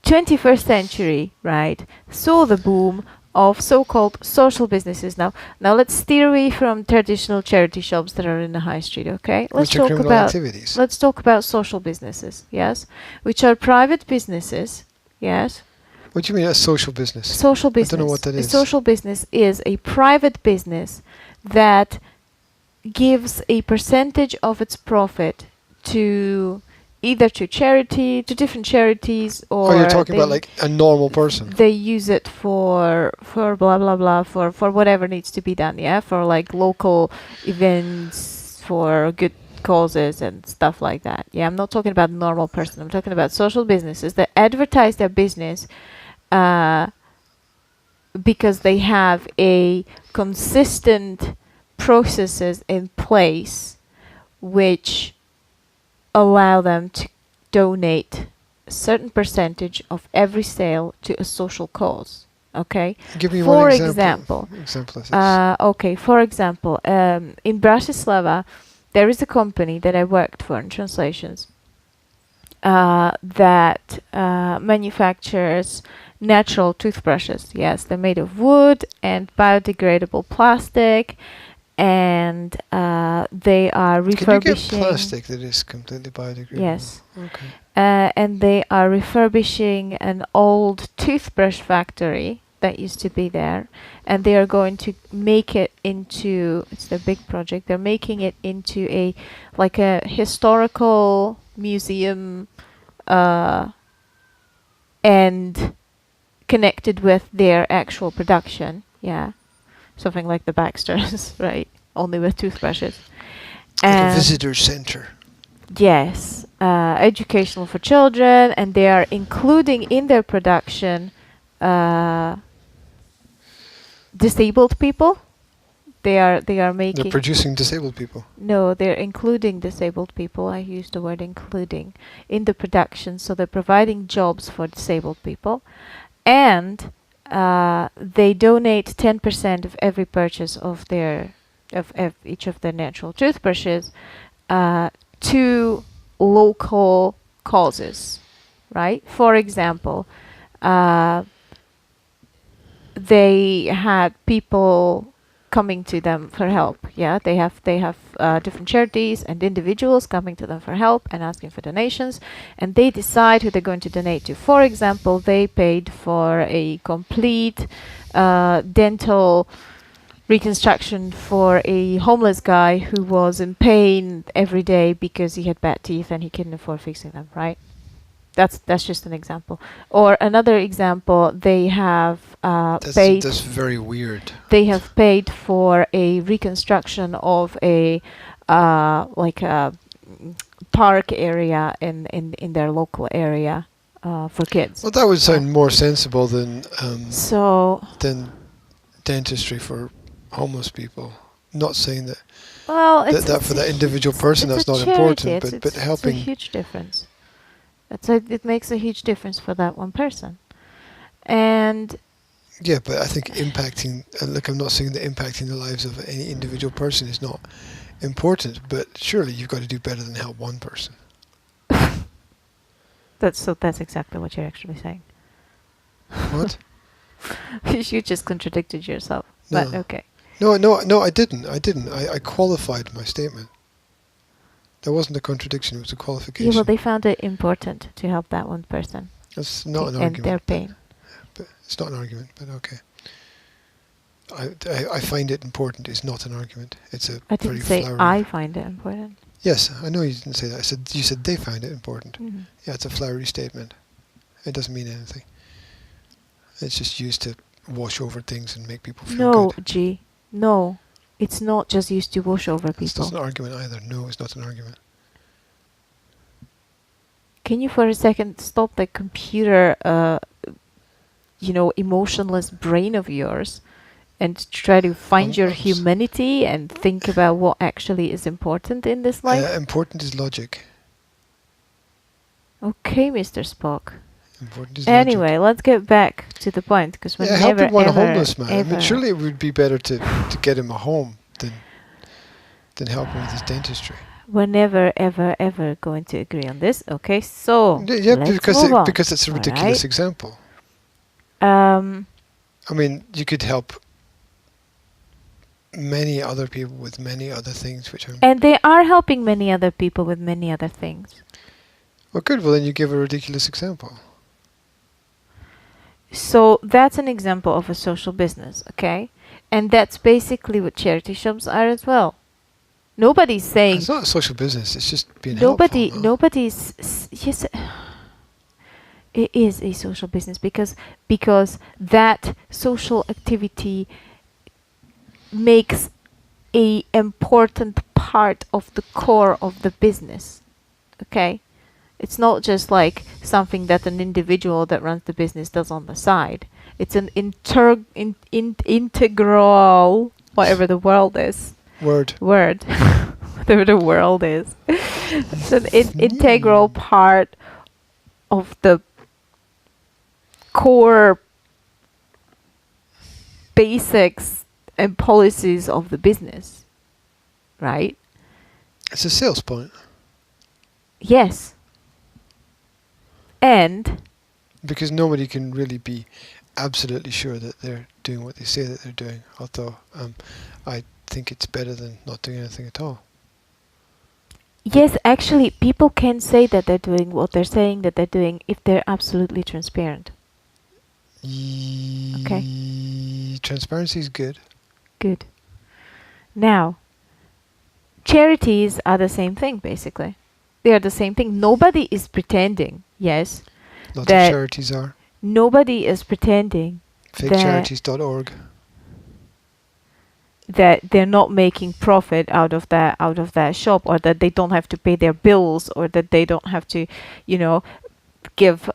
21st century, right, saw the boom of so-called social businesses. Now let's steer away from traditional charity shops that are in the high street, okay? Which are criminal activities. Let's talk about social businesses, yes, which are private businesses, yes. What do you mean a social business? Social business. I don't know what that A is. social business is a private business that gives a percentage of its profit to either to charity, to different charities, or You're talking about like a normal person. they use it for blah blah blah for whatever needs to be done, yeah, for like local events, for good causes and stuff like that. Yeah, I'm not talking about a normal person. I'm talking about social businesses that advertise their business because they have a consistent processes in place which allow them to donate a certain percentage of every sale to a social cause. Okay. Give me For one example, example of this. okay. For example, in Bratislava, there is a company that I worked for in translations that manufactures natural toothbrushes. Yes, they're made of wood and biodegradable plastic, and they are refurbishing. Can you get plastic that is completely biodegradable? Yes. Okay. And they are refurbishing an old toothbrush factory that used to be there, and they are going to make it into, it's a big project, they're making it into a like a historical museum and connected with their actual production. Yeah, something like the Baxters, right, only with toothbrushes. Like a And visitor center. yes, educational for children, and they are including in their production disabled people. They are They're making producing disabled people. no, they're including disabled people. I use the word including in the production, so they're providing jobs for disabled people, and they donate 10% of every purchase of their of each of their natural toothbrushes to local causes, right? For example, they had people coming to them for help. Yeah, they have different charities and individuals coming to them for help and asking for donations, and they decide who they're going to donate to. For example, they paid for a complete dental reconstruction for a homeless guy who was in pain every day because he had bad teeth and he couldn't afford fixing them, right? That's just an example. Or another example, they have paid. That's very weird. They have paid for a reconstruction of a like a park area in their local area for kids. Well, that would sound more sensible than So dentistry for homeless people. Not saying that Well, that for that individual person it's that's a not charity. important, but It's a helping. huge difference. It makes a huge difference for that one person. And Yeah, but I think impacting. Look, I'm not saying that impacting the lives of any individual person is not important, but surely you've got to do better than help one person. that's exactly what you're actually saying. What? You just contradicted yourself. But No. okay. No, I didn't. I qualified my statement. That wasn't a contradiction, it was a Yeah, qualification. well, they found it important to help that one person. That's not an and argument. their pain. But it's not an argument, but okay. I find it important is not an argument. It's a I very didn't say flowery... I find it important. Yes, I know you didn't say that. You said they find it important. Mhm. Yeah, it's a flowery statement. It doesn't mean anything. It's just used to wash over things and make people feel No, good. G. No. It's not just used to wash over It's people. not an argument either. No, it's not an argument. Can you for a second stop the computer, emotionless brain of yours and try to find your humanity and think about what actually is important in this life? Important is logic. Okay, Mr. Spock. Important is Anyway, logic. let's get back to the point, because we're never, helping one ever, homeless man. I mean, ever- surely it would be better to get him a home than help him with his dentistry. We're never, ever, ever going to agree on this. Okay, so Yeah, let's because move on. because it's a ridiculous Alright. example. Um, I mean, you could help many other people with many other things, which are and they are helping many other people with many other things. well, good. Well, then you give a ridiculous example. So that's an example of a social business, okay? And that's basically what charity shops are as well. Nobody's saying It's not a social business. It's just being helpful. No? nobody's yes. It is a social business because that social activity makes a important part of the core of the business. Okay? It's not just like something that an individual that runs the business does on the side. It's an integral, whatever the world is. Word. Whatever the world is. It's an integral part of the core basics and policies of the business. Right? It's a sales point. Yes. And because nobody can really be absolutely sure that they're doing what they say that they're doing. Although I think it's better than not doing anything at all. yes, actually, people can say that they're doing what they're saying that they're doing if they're absolutely transparent. Okay. Transparency is good. Good. Now, charities are the same thing, basically. They are the same thing. Nobody is pretending, yes. Lots of that charities are. Nobody is pretending Fakecharities.org. that they're not making profit out of that shop, or that they don't have to pay their bills, or that they don't have to, give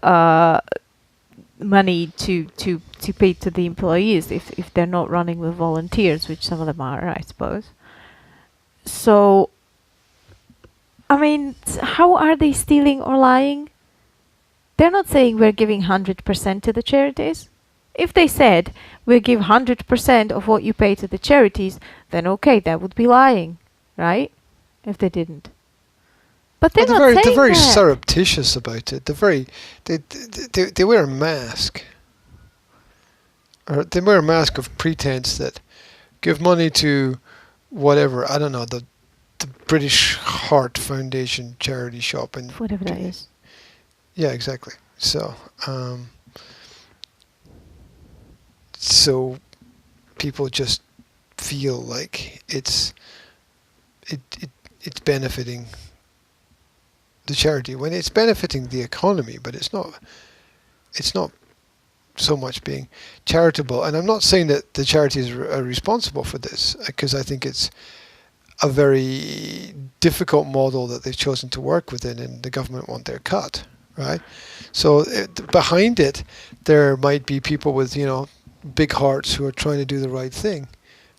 money to pay to the employees if they're not running with volunteers, which some of them are, I suppose. So, I mean, how are they stealing or lying? They're not saying we're giving 100% to the charities. If they said we'll give 100% of what you pay to the charities, then okay, that would be lying, right? If they didn't. But they're not saying they're very that. surreptitious about it. They wear a mask. Or they wear a mask of pretense that give money to whatever, I don't know, the British Heart Foundation charity shop and Whatever that is. yeah, exactly. So so people just feel like it's benefiting the charity when it's benefiting the economy, but it's not so much being charitable. And I'm not saying that the charities are responsible for this, because I think it's a very difficult model that they've chosen to work within, and the government want their cut, right? So behind it, there might be people with, big hearts who are trying to do the right thing,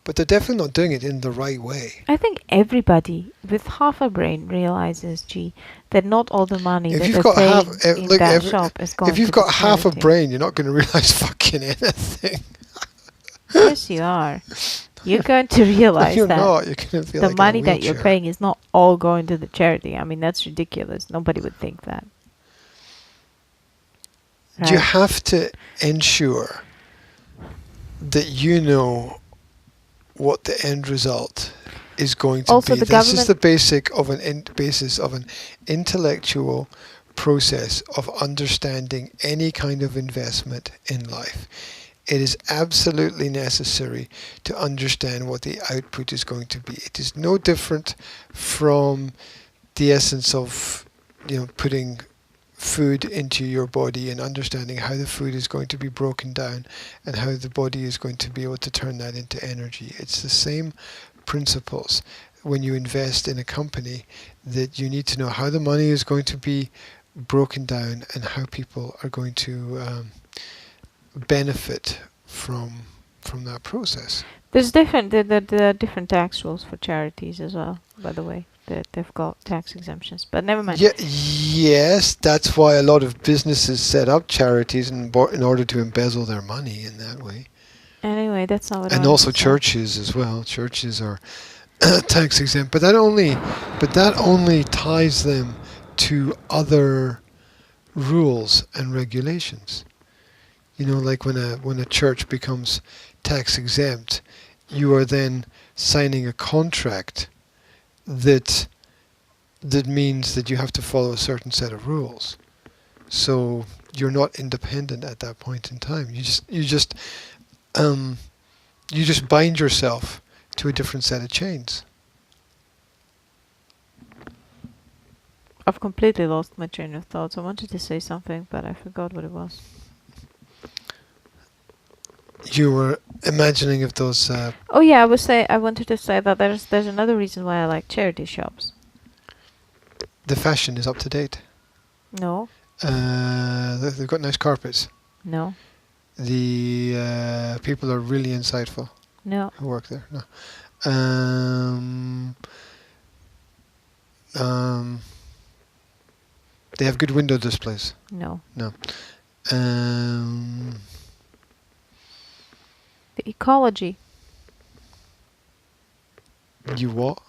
but they're definitely not doing it in the right way. I think everybody with half a brain realizes, that not all the money If that you've they're got paying half, in look, that shop is going if you've to got half a charity. brain, you're not going to realize fucking anything. Yes, you are. You're going to realize You're that not. You're going to feel the like money in a that you're wheelchair. paying is not all going to the charity. I mean, that's ridiculous. Nobody would think that. You Right. have to ensure that you know what the end result is going to Also, be. the This is the government- basis of an intellectual process of understanding any kind of investment in life. It is absolutely necessary to understand what the output is going to be. It is no different from the essence of, putting food into your body and understanding how the food is going to be broken down and how the body is going to be able to turn that into energy. It's the same principles when you invest in a company, that you need to know how the money is going to be broken down and how people are going to benefit from that process. There's there are different tax rules for charities as well, by the way. They've got tax exemptions, but never mind. Yes, that's why a lot of businesses set up charities in order to embezzle their money in that way. Anyway, that's not what I And wanted also to say. churches as well. Churches are tax exempt, but that only ties them to other rules and regulations. Like when a church becomes tax exempt, you are then signing a contract that means that you have to follow a certain set of rules. So you're not independent at that point in time. You just bind yourself to a different set of chains. I've completely lost my train of thoughts. I wanted to say something, but I forgot what it was. You were imagining if those Oh yeah, I wanted to say that there's another reason why I like charity shops. the fashion is up to date. No, They've got nice carpets. no, The people are really insightful no. who work there. No. They have good window displays. No. The ecology. You what?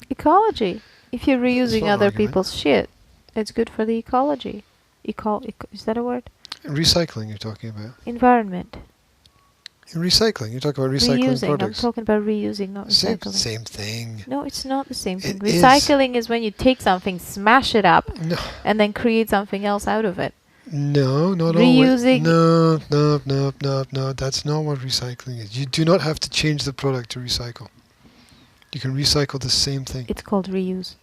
Ecology. If you're reusing not an other argument. people's shit, it's good for the ecology. Is that a word? Recycling you're talking about. Environment. Recycling. You're talking about recycling Reusing. products. I'm talking about reusing, not recycling. Same thing. No, it's not the same thing. It is. Recycling is when you take something, smash it up, No, and then create something else out of it. not Reusing- always. No. That's not what recycling is. You do not have to change the product to recycle. You can recycle the same thing. It's called reuse.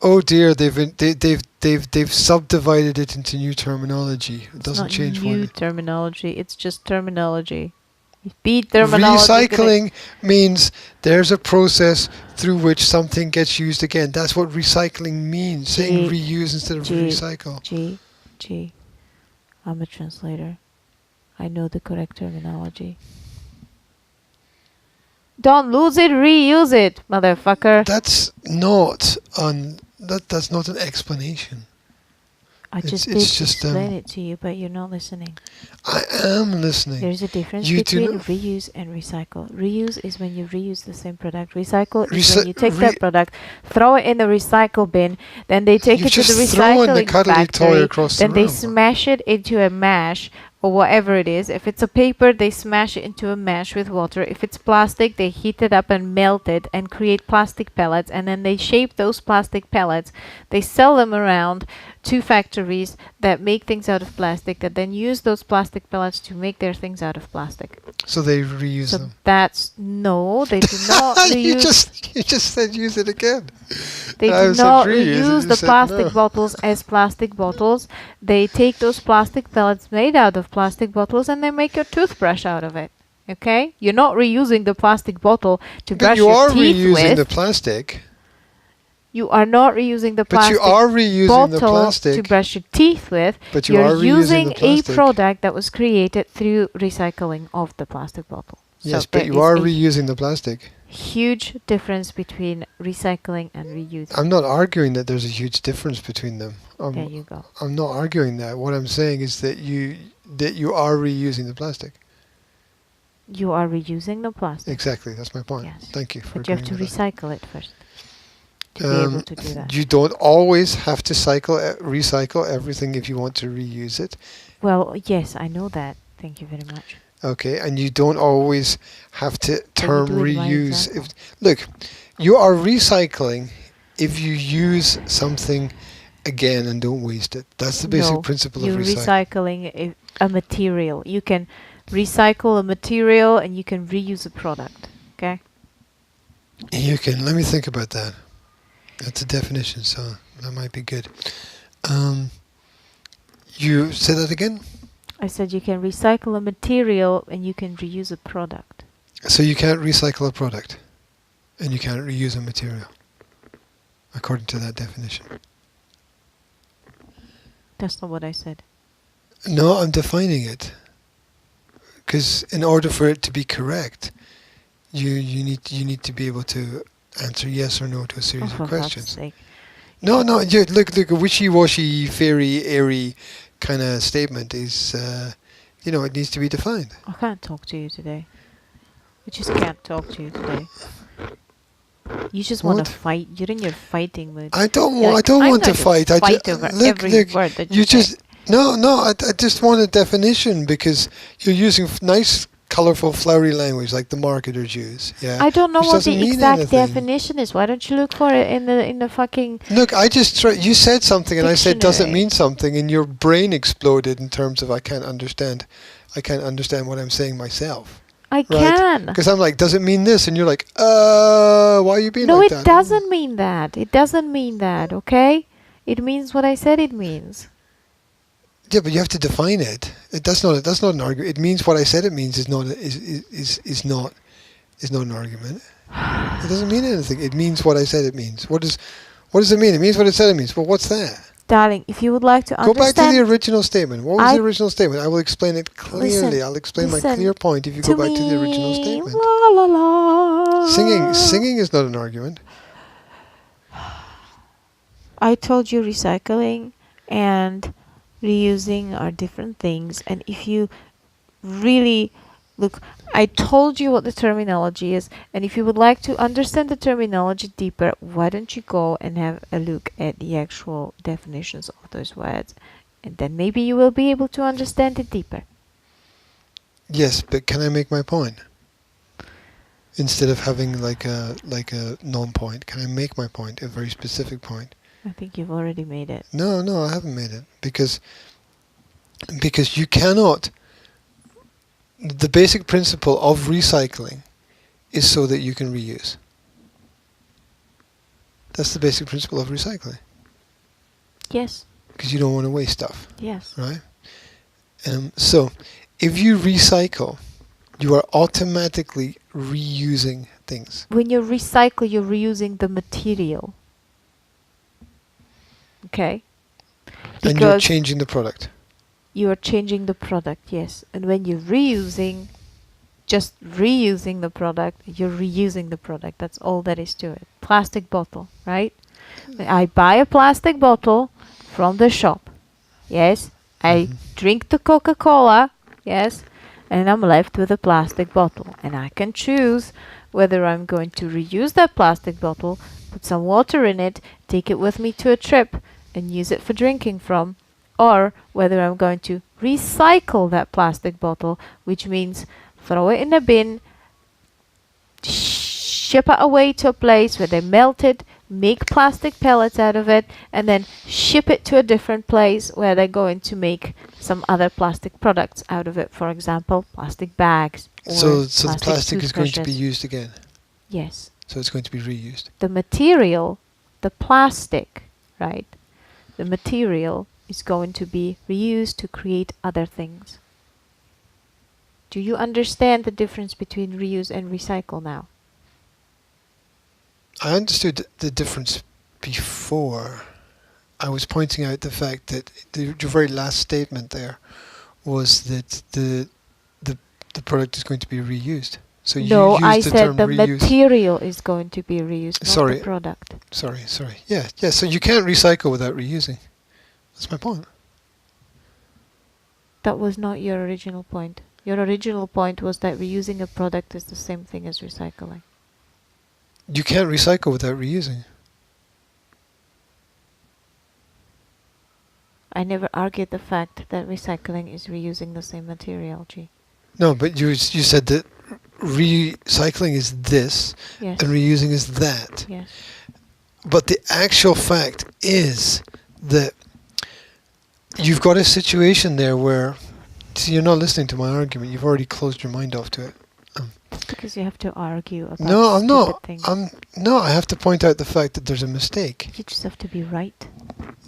Oh dear, they've subdivided it into new terminology. It doesn't It's change not new one. terminology. It's just terminology. Beat terminology. Recycling means there's a process through which something gets used again. That's what recycling means. Saying reuse instead of recycle. G. I'm a translator. I know the correct terminology. Don't lose it, reuse it, motherfucker. That's not that's not an explanation. I just it's did just, explain it to you, but you're not listening. I am listening. There's a difference You do between not- reuse and recycle. Reuse is when you reuse the same product. Recycle is Recy- when you take that product, throw it in the recycle bin, then they take You've it to the just thrown the recycling cuddly toy factory, across the then they room. smash it into a mash or whatever it is. If it's a paper, they smash it into a mash with water. If it's plastic, they heat it up and melt it and create plastic pellets, and then they shape those plastic pellets. They sell them around to factories that make things out of plastic, that then use those plastic pellets to make their things out of plastic. So they reuse So them. no, they do not you reuse. just said use it again. They I do said not reuse, and reuse you the said plastic no. bottles as plastic bottles. They take those plastic pellets made out of plastic bottles and they make your toothbrush out of it. Okay? You're not reusing the plastic bottle to But brush you your are teeth reusing with. the plastic. You are not reusing the But plastic you are reusing the bottle plastic. to brush your teeth with. But you You're are reusing using the a plastic. product that was created through recycling of the plastic bottle. Yes, So but there you is are a reusing the plastic. huge difference between recycling and reusing. I'm not arguing that there's a huge difference between them. There you go. I'm not arguing that. What I'm saying is that you are reusing the plastic. You are reusing the plastic. Exactly, that's my point. Yes. Thank you for But you have agreeing to with that. recycle it first to be able to do that. You don't always have to recycle everything if you want to reuse it. Well, yes, I know that. Thank you very much. Okay, and you don't always have to term do it by reuse. example. Look, you are recycling if you use something again and don't waste it. That's the basic No, principle of you're recycling. recycling a material. You can recycle a material and you can reuse a product. Okay? You can. Let me think about that. That's a definition, so that might be good. You say that again? I said you can recycle a material and you can reuse a product. So you can't recycle a product, and you can't reuse a material, according to that definition. That's not what I said. No, I'm defining it. Because in order for it to be correct, you need to be able to answer yes or no to a series For of God's questions. sake. No, look, a wishy-washy, fairy, airy kind of statement is, it needs to be defined. I can't talk to you today. I just can't talk to you today. You just want What? to fight. You're in your fighting mood. I don't You're want. like, I don't I'm want to going fight. fight over every word that you say. just no. I just want a definition because you're using nice, colorful, flowery language like the marketers use. Yeah. I don't know which what doesn't the mean exact anything. definition is. Why don't you look for it in the fucking... Look, I just you said something and I said doesn't Dictionary. mean something, and your brain exploded in terms of I can't understand what I'm saying myself. I Right? can. Because I'm like, does it mean this? And you're like, why are you being No, like it that? doesn't mean that. It doesn't mean that, okay? It means what I said it means. Yeah, but you have to define it. That's not an argument. It means what I said it means is not an argument. It doesn't mean anything. It means what I said it means. What does it mean? It means what it said it means. Well, what's that? Darling, if you would like to Go understand... back to the original statement. What was the original statement? I will explain it clearly. Listen, I'll explain my listen clear point if you go back to the original statement. La, la, la. Singing is not an argument. I told you recycling and reusing are different things, and if you really look, I told you what the terminology is, and if you would like to understand the terminology deeper, why don't you go and have a look at the actual definitions of those words, and then maybe you will be able to understand it deeper. Yes, but can I make my point? Instead of having like a non-point, can I make my point, a very specific point? I think you've already made it. No, I haven't made it because you cannot. The basic principle of recycling is so that you can reuse. That's the basic principle of recycling. Yes. Because you don't want to waste stuff, Yes. right? So, if you recycle, you are automatically reusing things. When you recycle, you're reusing the material. Okay? And you're changing the product. You are changing the product, yes. And when you're just reusing the product, you're reusing the product. That's all that is to it. Plastic bottle, right? I buy a plastic bottle from the shop. Yes. I drink the Coca-Cola. Yes. And I'm left with a plastic bottle. And I can choose whether I'm going to reuse that plastic bottle, put some water in it, take it with me to a trip, and use it for drinking from, or whether I'm going to recycle that plastic bottle, which means throw it in a bin, ship it away to a place where they melt it, make plastic pellets out of it, and then ship it to a different place where they're going to make some other plastic products out of it. For example, plastic bags. So the plastic is going to be toothbrushes. used again. Yes. So it's going to be reused. The material, the plastic, right? The material is going to be reused to create other things. Do you understand the difference between reuse and recycle now? I understood the difference before. I was pointing out the fact that your very last statement there was that the product is going to be reused. So you No, used I the said term the reuse. material is going to be reused, not Sorry. the product. Sorry. Yeah. So you can't recycle without reusing. That's my point. That was not your original point. Your original point was that reusing a product is the same thing as recycling. You can't recycle without reusing. I never argued the fact that recycling is reusing the same material, G. No, but you said that recycling is this Yes. and reusing is that. Yes. But the actual fact is that you've got a situation there where, see, you're not listening to my argument. You've already closed your mind off to it. Because you have to argue about No, I'm stupid not. things. No, I have to point out the fact that there's a mistake. You just have to be right.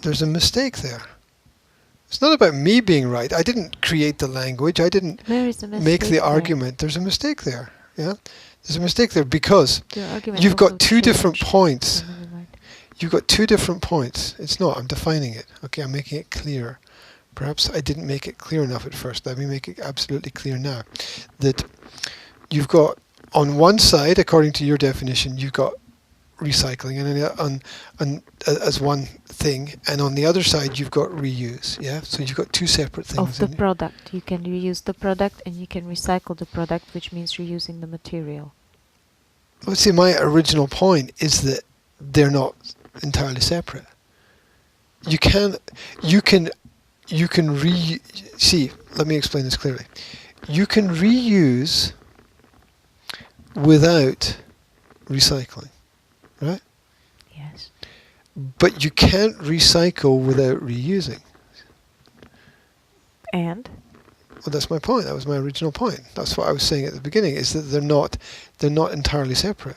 There's a mistake there. It's not about me being right. I didn't create the language. I didn't Where is the mistake make the there? argument. There's a mistake there. Yeah, there's a mistake there because Your argument you've also got two different changed. points. So never mind. You've got two different points. It's not. I'm defining it. Okay, I'm making it clear. Perhaps I didn't make it clear enough at first. Let me make it absolutely clear now. That you've got, on one side, according to your definition, you've got recycling and as one thing, and on the other side you've got reuse. Yeah, so you've got two separate things. Of the in it. product. You can reuse the product and you can recycle the product, which means reusing the material. Well, see, my original point is that they're not entirely separate. You can see. Let me explain this clearly. You can reuse without recycling, right? Yes. But you can't recycle without reusing. And? Well, that's my point. That was my original point. That's what I was saying at the beginning, is that they're not entirely separate.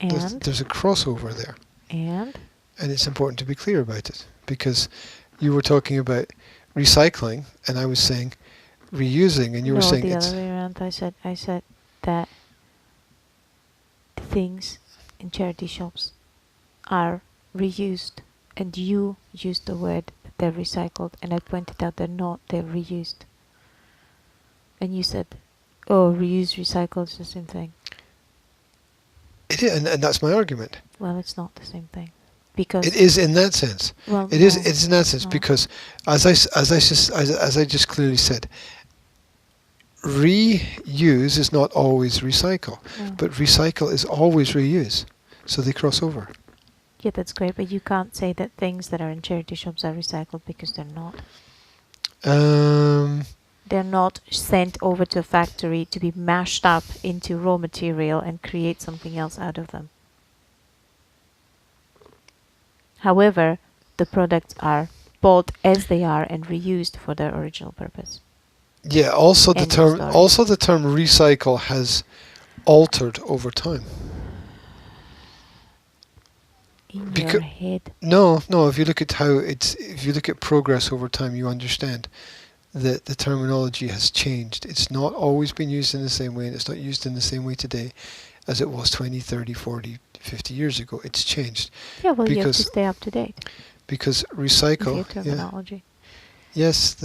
And? There's a crossover there. And? And it's important to be clear about it, because you were talking about recycling and I was saying reusing, and you were saying the it's... other way around. I said that things in charity shops are reused, and you used the word that they're recycled, and I pointed out they're not, they're reused. And you said, oh, reuse, recycle is the same thing. It is, and that's my argument. Well, it's not the same thing. Because it is in that sense. Well, It's in that sense, no. because as I just clearly said, reuse is not always recycle, No. but recycle is always reuse. So they cross over. Yeah, that's great, but you can't say that things that are in charity shops are recycled, because they're not. They're not sent over to a factory to be mashed up into raw material and create something else out of them. However, the products are bought as they are and reused for their original purpose. Yeah. Also, End of story. the term recycle has altered over time. In your head. No. If you look at progress over time, you understand that the terminology has changed. It's not always been used in the same way, and it's not used in the same way today as it was 20, 30, 40, 50 years ago. It's changed. Yeah, well, you have to Because- stay up to date Because with recycle... your terminology. Yes.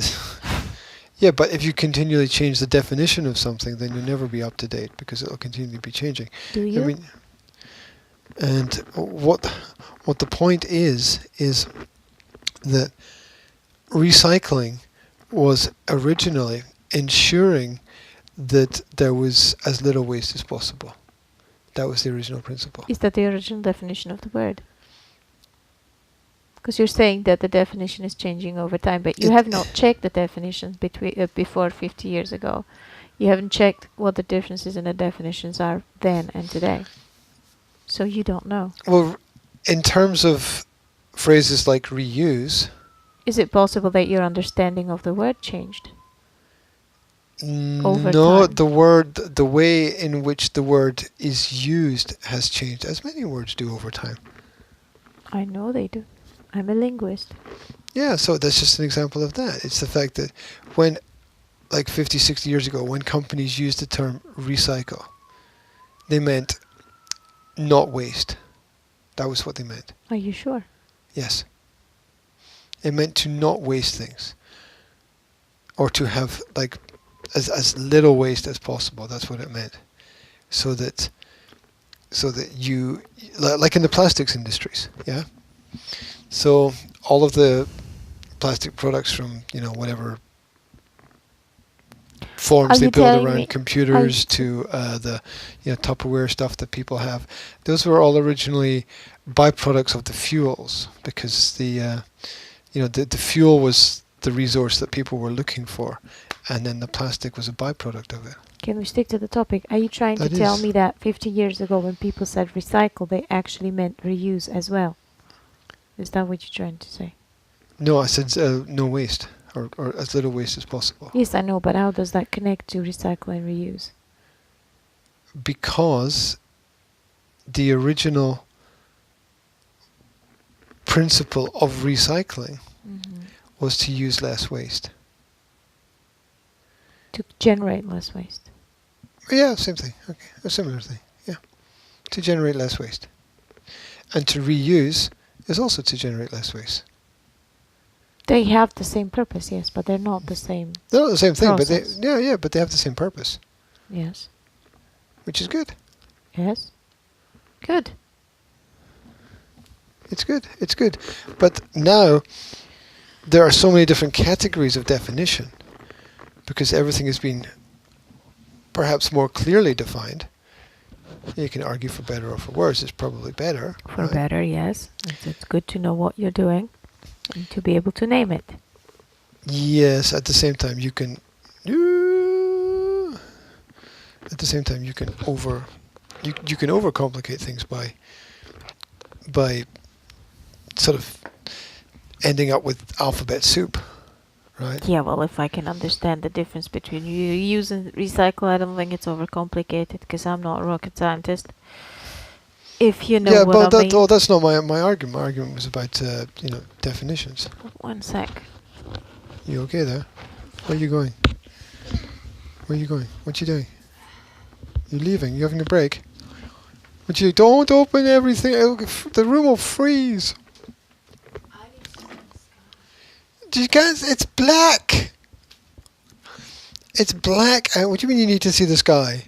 Yeah, but if you continually change the definition of something, then you'll never be up to date, because it'll continually be changing. Do you? I mean, and what the point is that recycling was originally ensuring that there was as little waste as possible. That was the original principle. Is that the original definition of the word? Because you're saying that the definition is changing over time, but you have not checked the definitions before 50 years ago. You haven't checked what the differences in the definitions are then and today. So you don't know. Well, in terms of phrases like reuse... Is it possible that your understanding of the word changed? Over No, time. the way in which the word is used has changed, as many words do over time. I know they do. I'm a linguist. Yeah, so that's just an example of that. It's the fact that when, like 50, 60 years ago, when companies used the term recycle, they meant not waste. That was what they meant. Are you sure? Yes. It meant to not waste things. Or to have, like, as little waste as possible. That's what it meant. so that you, like in the plastics industries, yeah. So all of the plastic products from whatever forms Are they you build telling around me? computers to the Tupperware stuff that people have. Those were all originally byproducts of the fuels, because the fuel was the resource that people were looking for, and then the plastic was a byproduct of it. Can we stick to the topic? Are you trying to That tell is. me that 50 years ago when people said recycle, they actually meant reuse as well? Is that what you're trying to say? No, I said no waste, or as little waste as possible. Yes, I know, but how does that connect to recycle and reuse? Because the original principle of recycling was to use less waste. To generate less waste. Yeah, same thing. Okay, a similar thing. Yeah, to generate less waste, and to reuse is also to generate less waste. They have the same purpose, yes, but they're not the same. They're not the same thing, process. but they have the same purpose, Yes. which is good. Yes. Good. It's good. It's good. But now there are so many different categories of definition, because everything has been perhaps more clearly defined. You can argue for better or for worse. It's probably better. For right? better, yes. It's good to know what you're doing and to be able to name it. Yes. At the same time, you can. At the same time, you can overcomplicate things by sort of ending up with alphabet soup, right? Yeah, well, if I can understand the difference between reuse and recycle, I don't think it's overcomplicated, because I'm not a rocket scientist. If you know what I mean. That's not my argument. My argument was about definitions. 1 sec. You okay there? Where are you going? Where are you going? What you doing? You're leaving? You having a break? What you don't open everything. The room will freeze. You guys, it's black. It's black. What do you mean you need to see the sky?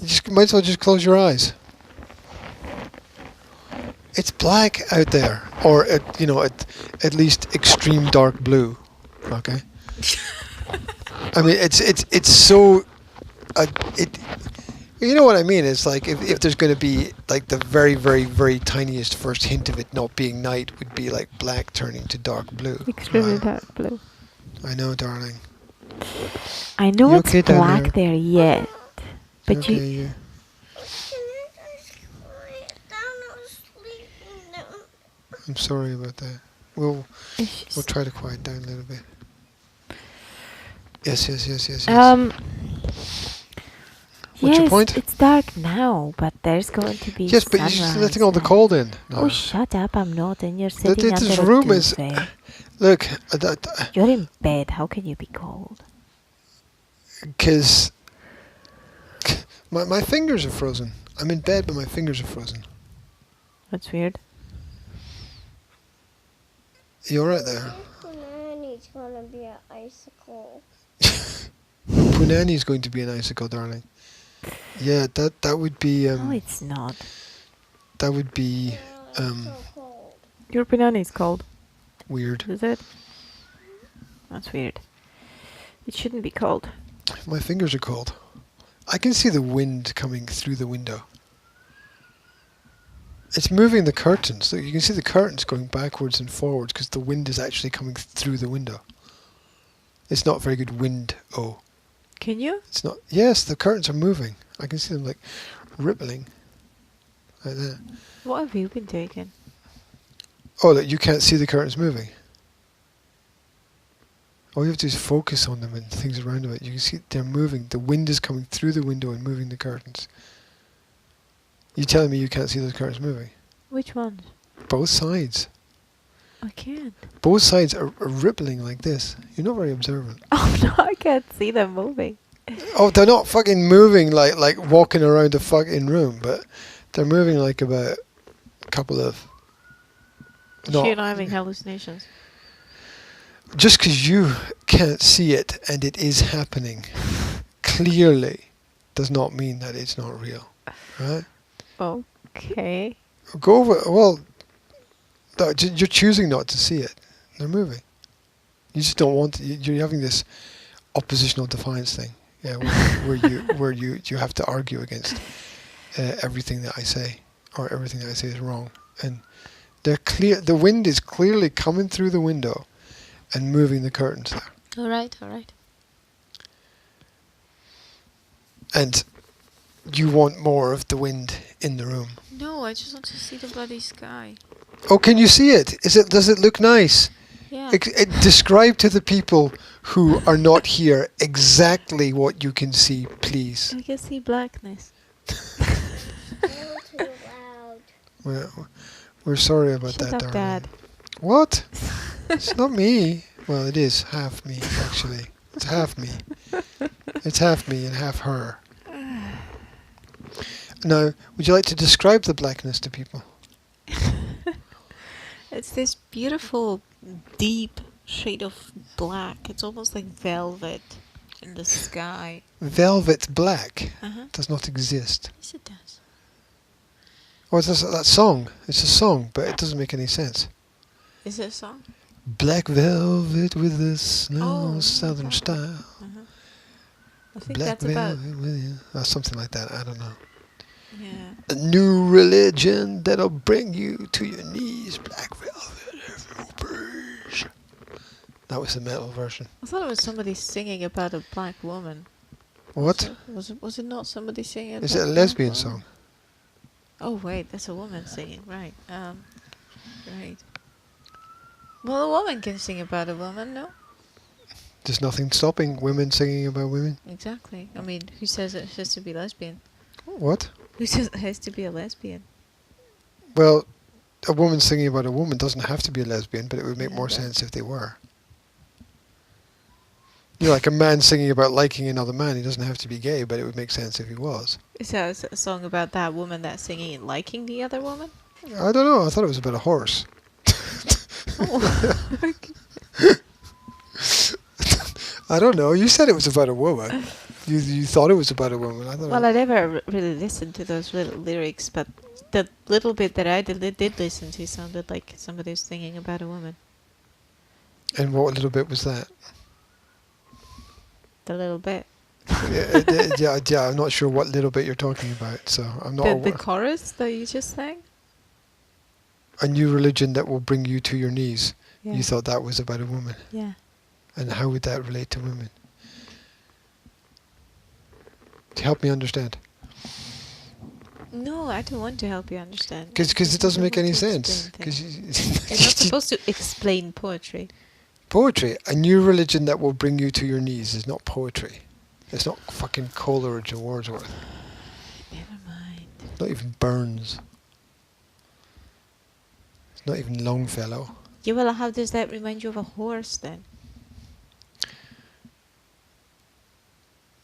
You might as well just close your eyes. It's black out there, or at least extreme dark blue. Okay. I mean, it's so. You know what I mean? It's like if there's going to be like the very, very, very tiniest first hint of it not being night would be like black turning to dark blue. Extremely dark blue. I know, darling. I know You it's okay down black there yet, but okay, you. yeah. I'm sorry about that. We'll try to quiet down a little bit. Yes. What's your point? It's dark now, but there's going to be Yes, but you're just sunrise letting all the now. cold in. Oh, shut up! I'm not, and you're sitting under This a room is. duvet. Look, You're in bed. How can you be cold? because my fingers are frozen. I'm in bed, but my fingers are frozen. That's weird. You alright there? Punani's gonna be an icicle. Punani's going to be an icicle, darling. Yeah, that would be. No, it's not. That would be It's so cold. Your banana is cold. weird. Is it? That's weird. It shouldn't be cold. My fingers are cold. I can see the wind coming through the window. It's moving the curtains. Look, you can see the curtains going backwards and forwards because the wind is actually coming through the window. It's not very good wind. Oh, Can you? it's not. Yes, the curtains are moving. I can see them like rippling, like that. What have you been taking? Oh, look, you can't see the curtains moving. All you have to do is focus on them and things around them. You can see they're moving. The wind is coming through the window and moving the curtains. You telling me you can't see those curtains moving? Which ones? Both sides. I can't. Both sides are rippling like this. You're not very observant. Oh no, I can't see them moving. Oh, they're not fucking moving like walking around a fucking room, but they're moving like about a couple of. You're not having hallucinations. Just because you can't see it and it is happening clearly, does not mean that it's not real, right? Okay. Go over. Well, you're choosing not to see it. They're moving. You just don't want. You're having this oppositional defiance thing, yeah, where you have to argue against everything that I say, or everything that I say is wrong, and they're clear. The wind is clearly coming through the window and moving the curtains there. All right. All right. And you want more of the wind in the room. No, I just want to see the bloody sky. Oh, can you see it? Does it look nice? Yeah. Describe to the people who are not here exactly what you can see, please. I can see blackness. You're too loud. We're sorry about Shut that, up, darling. Dad. What? It's not me. Well, it is half me, actually. It's half me. It's half me and half her. Now, would you like to describe the blackness to people? It's this beautiful, deep shade of black. It's almost like velvet in the sky. Velvet black Uh-huh. does not exist. Yes, it does. Oh, it's that song. It's a song, but it doesn't make any sense. Is it a song? Black velvet with the snow, Oh, southern okay. style. Uh-huh. I think Black that's about... velvet with you. Something like that. I don't know. Yeah. A new religion that'll bring you to your knees. Black velvet, beige. That was the metal version. I thought it was somebody singing about a black woman. What? Was it not somebody singing about Is it a black lesbian woman? song? Oh, wait, that's a woman singing. Right. Right. Well, a woman can sing about a woman, no? There's nothing stopping women singing about women. Exactly. I mean, who says it has to be lesbian? What? Who says it has to be a lesbian? Well, a woman singing about a woman doesn't have to be a lesbian, but it would make Yeah, more but- sense if they were. You're like a man singing about liking another man. He doesn't have to be gay, but it would make sense if he was. Is that a song about that woman that's singing and liking the other woman? I don't know. I thought it was about a horse. Oh. I don't know. You said it was about a woman. You thought it was about a woman. I thought. Well, I never really listened to those little lyrics, but the little bit that I did listen to sounded like somebody was singing about a woman. And what little bit was that? The little bit. Yeah. I'm not sure what little bit you're talking about, so I'm not The aware. chorus that you just sang? A new religion that will bring you to your knees. Yeah. You thought that was about a woman. Yeah. And how would that relate to women? To help me understand. No, I don't want to help you understand. Because it doesn't make any sense. You're not Because supposed to explain poetry. poetry, a new religion that will bring you to your knees, is not poetry. It's not fucking Coleridge or Wordsworth. Never mind. It's not even Burns. It's not even Longfellow. Yeah, well, how does that remind you of a horse then?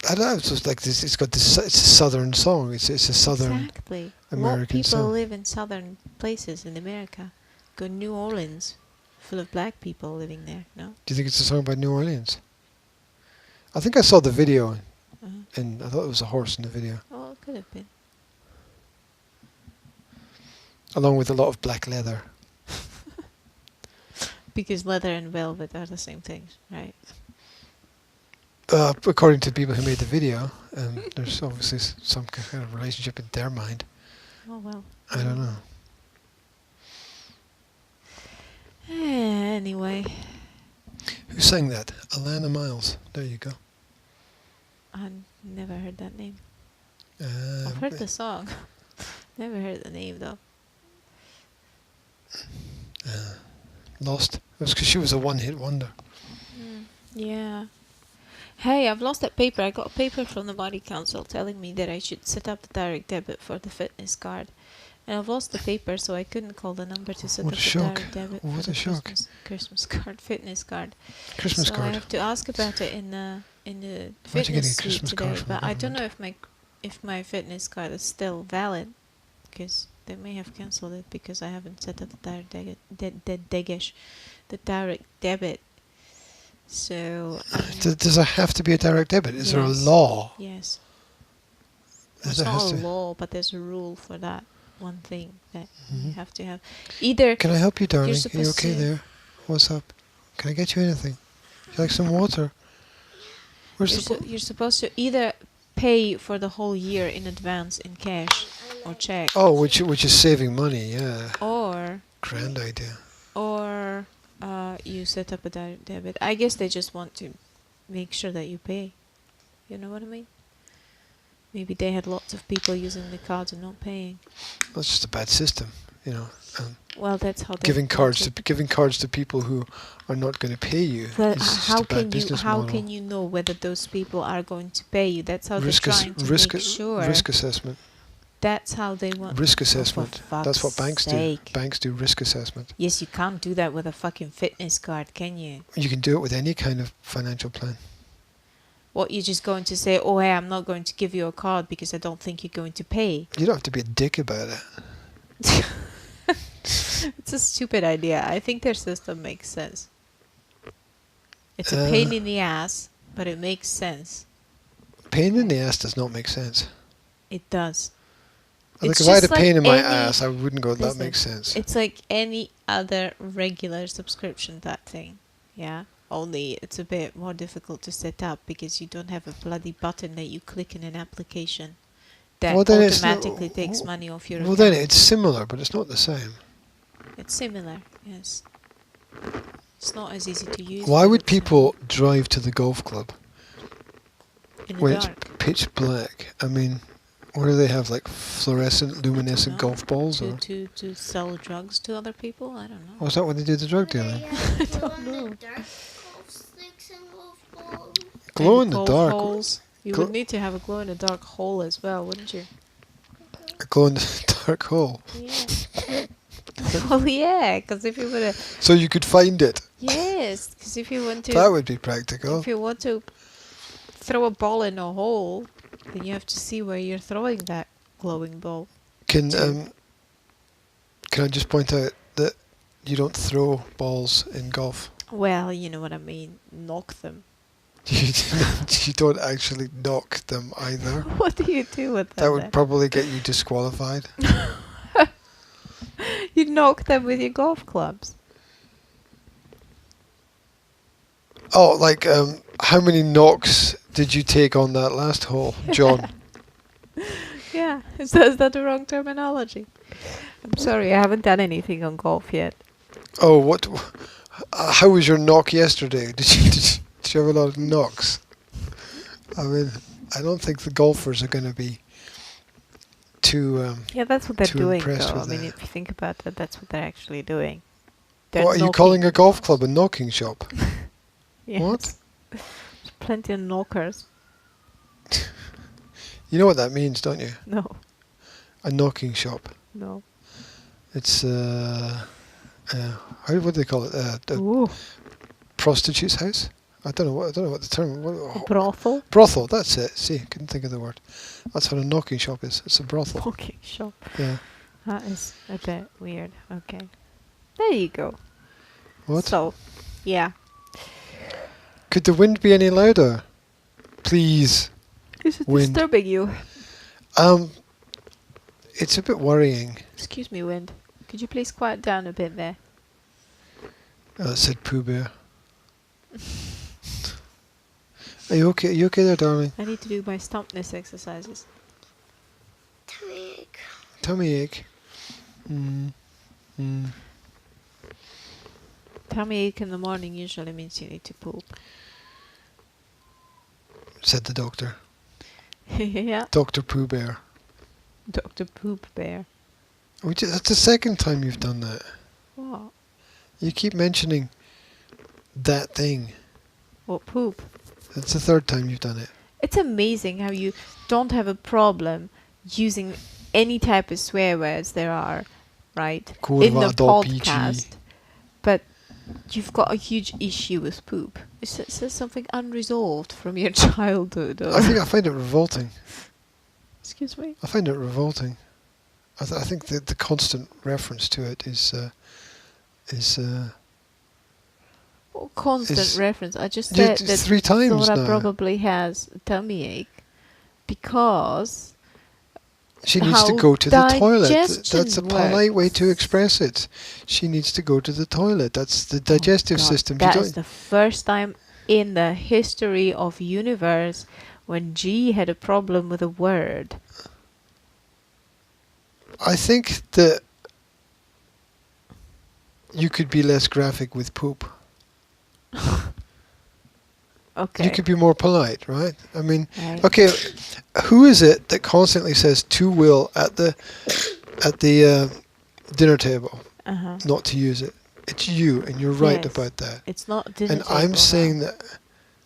I don't know. It's just like this. It's got this. It's a southern song. It's a southern. Exactly. American What people song. live in southern places in America? Go New Orleans, full of black people living there. No. Do you think it's a song about New Orleans? I think I saw the video, Uh-huh. and I thought it was a horse in the video, Oh, it could have been. along with a lot of black leather. Because leather and velvet are the same things, right? According to the people who made the video, there's obviously some kind of relationship in their mind. Oh well. I don't know. Anyway, Who sang that? Alana Miles. There you go. I never heard that name. Uh, I've heard the song. Never heard the name though. Lost. It was because she was a one-hit wonder. Yeah. Hey, I've lost that paper. I got a paper from the body council telling me that I should set up the direct debit for the fitness card. And I've lost the paper, so I couldn't call the number to set What up a the shock. direct debit What for a the shock. Christmas card, fitness card. Christmas so card. I have to ask about it in the Why'd you get fitness a suite Christmas today. card from the But I don't know government? if my fitness card is still valid, because they may have cancelled it because I haven't set up the direct debit. So Does there have to be a direct debit? Is there a Yes. law? yes, It's There has not a to- law, but there's a rule for that one thing that you Mhm. have to have. Either Can I help you, darling? Are you supposed okay to- there? What's up? Can I get you anything? You like some water? Where's the you're supposed to either pay for the whole year in advance in cash or check, Oh, which is saving money, yeah. or Grand idea. you set up a direct debit. I guess they just want to make sure that you pay. You know what I mean? Maybe they had lots of people using the cards and not paying. That's just a bad system, you know. Well, that's how they Giving cards want it. to people who are not going to pay you Well, is just how a bad can you business how model. can you know whether those people are going to pay you? That's how risk they're ass- trying to risk make sure. risk assessment. That's how they want. Risk Oh, for assessment. That's what fuck's banks sake. do. Banks do risk assessment. Yes, you can't do that with a fucking fitness card, can you? You can do it with any kind of financial plan. What, you're just going to say, oh, hey, I'm not going to give you a card because I don't think you're going to pay? You don't have to be a dick about it. It's a stupid idea. I think their system makes sense. It's a pain in the ass, but it makes sense. Pain in the ass does not make sense. It does. Like It's if I had a just like pain in my any- ass, I wouldn't go, that Listen, makes sense. It's like any other regular subscription, that thing. Yeah? Only it's a bit more difficult to set up because you don't have a bloody button that you click in an application that Well, then it's not- automatically takes money off your Well, account. then it's similar, but it's not the same. It's similar, yes. It's not as easy to use. Why but would it's, people drive to the golf club in the when dark? it's pitch black? I mean, what do they have, like fluorescent, luminescent No, golf balls? Or to sell drugs to other people? I don't know. oh, is that when they do the drug Do they dealing? have don't know. glow-in-the-dark golf sticks and golf balls? Glow in And the golf dark. holes. You Glo- would need to have a glow in the dark hole as well, wouldn't you? A glow in the dark hole. Yeah. Well, yeah, because if you would have, So you could find it. yes, because if you want to, That would be practical. if you want to throw a ball in a hole, then you have to see where you're throwing that glowing ball. Can I just point out that you don't throw balls in golf? Well, you know what I mean. Knock them. You don't actually knock them either. What do you do with them? That would then? probably get you disqualified. You knock them with your golf clubs. Oh, like how many knocks did you take on that last hole, John? Yeah, is that the wrong terminology? I'm sorry, I haven't done anything on golf yet. Oh, what? How was your knock yesterday? Did you have a lot of knocks? I mean, I don't think the golfers are going to be too. Yeah, that's what they're Too doing, impressed though. I with mean, that. if you think about it, that's what they're actually doing. They're What are you knocking calling a golf balls. club a knocking shop? Yes. What? There's plenty of knockers. You know what that means, don't you? No, A knocking shop. no. It's what do they call it? A Ooh, prostitute's house. I don't know what the term. a brothel. Brothel. That's it. See, couldn't think of the word. That's what a knocking shop is. It's a brothel. Knocking shop. Yeah. That is a bit weird. Okay. There you go. What? So, yeah. Could the wind be any louder? Please. Is it Wind. disturbing you? It's a bit worrying. Excuse me, wind. Could you please quiet down a bit there? Said Pooh Bear. Are you okay? You okay there, darling? I need to do my stumpness exercises. Tummy ache. Tummy ache. Mm. Mm. Tummy ache in the morning usually means you need to poop. Said the doctor. Yeah. Dr. Pooh Bear. Dr. Poop Bear. That's the second time you've done that. What? You keep mentioning that thing. What, poop? That's the third time you've done it. It's amazing how you don't have a problem using any type of swear words there are, right? In the Kurva, podcast. But you've got a huge issue with poop. Is there something unresolved from your childhood? Or I find it revolting. Excuse me? I find it revolting. I think that the constant reference to it is Well, constant Is- reference. I just Yeah, said it's that 3 times Zora now. probably has a tummy ache because She needs to how go to the toilet. digestion That's a polite way to works. express it. She needs to go to the toilet. That's the Oh digestive God, system. You that is don't, the first time in the history of universe when G had a problem with a word. I think that you could be less graphic with poop. Okay. You could be more polite, right? I mean, Right. okay, who is it that constantly says to Will at the dinner table Uh-huh. not to use it? It's you, and you're right Yes. about that. It's not dinner And table I'm now, saying that.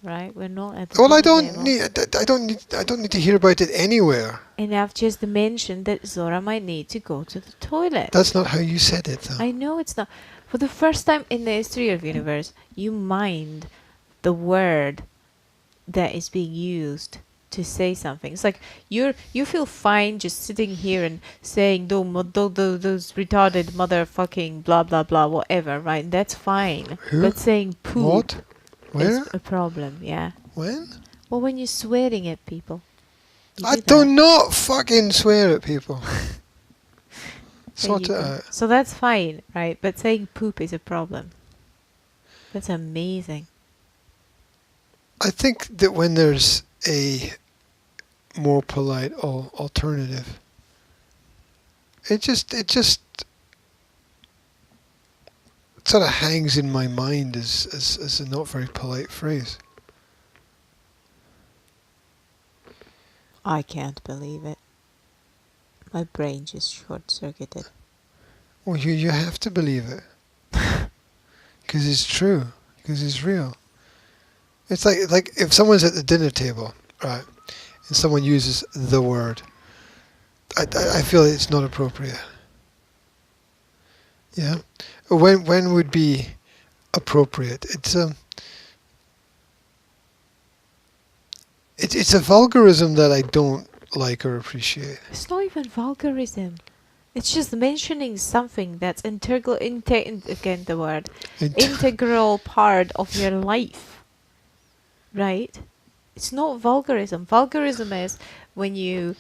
right? We're not at the Well, I dinner don't table. need. I don't need to hear about it anywhere. And I've just mentioned that Zora might need to go to the toilet. That's not how you said it, though. I know it's not. For the first time in the history of universe, you mind the word that is being used to say something. It's like you feel fine just sitting here and saying those retarded motherfucking blah blah blah whatever, right? That's fine. Who? But saying poop What? Where? is a problem, yeah. When? Well, when you're swearing at people. You I do do that. not fucking swear at people. There Sort you it go. out. So that's fine, right? But saying poop is a problem. That's amazing. I think that when there's a more polite alternative, it just sort of hangs in my mind as a not very polite phrase. I can't believe it. My brain just short-circuited. Well, you have to believe it. Because it's true. Because it's real. It's like if someone's at the dinner table, right, and someone uses the word, I feel it's not appropriate. Yeah? When would be appropriate? It's a vulgarism that I don't like or appreciate. It's not even vulgarism. It's just mentioning something that's again the word integral part of your life, right? It's not vulgarism. Vulgarism is when you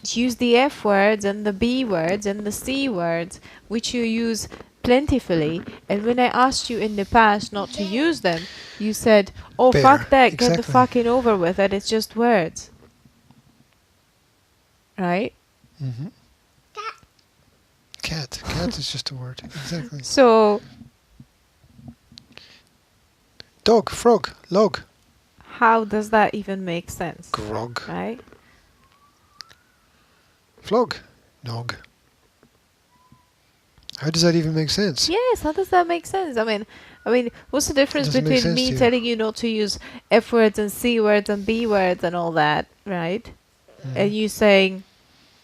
use the F words and the B words and the C words, which you use plentifully. And when I asked you in the past not to use them, you said, "Oh, Bear, fuck that! Get the exactly. fucking over with it. It's just words." Right? Mm-hmm. Cat. Cat is just a word. Exactly. So, Dog, frog, log, how does that even make sense? grog, Right? flog, nog. How does that even make sense? Yes, how does that make sense? I mean, what's the difference doesn't make between sense me to you. telling you not to use F words and C words and B words and all that, right? And you saying,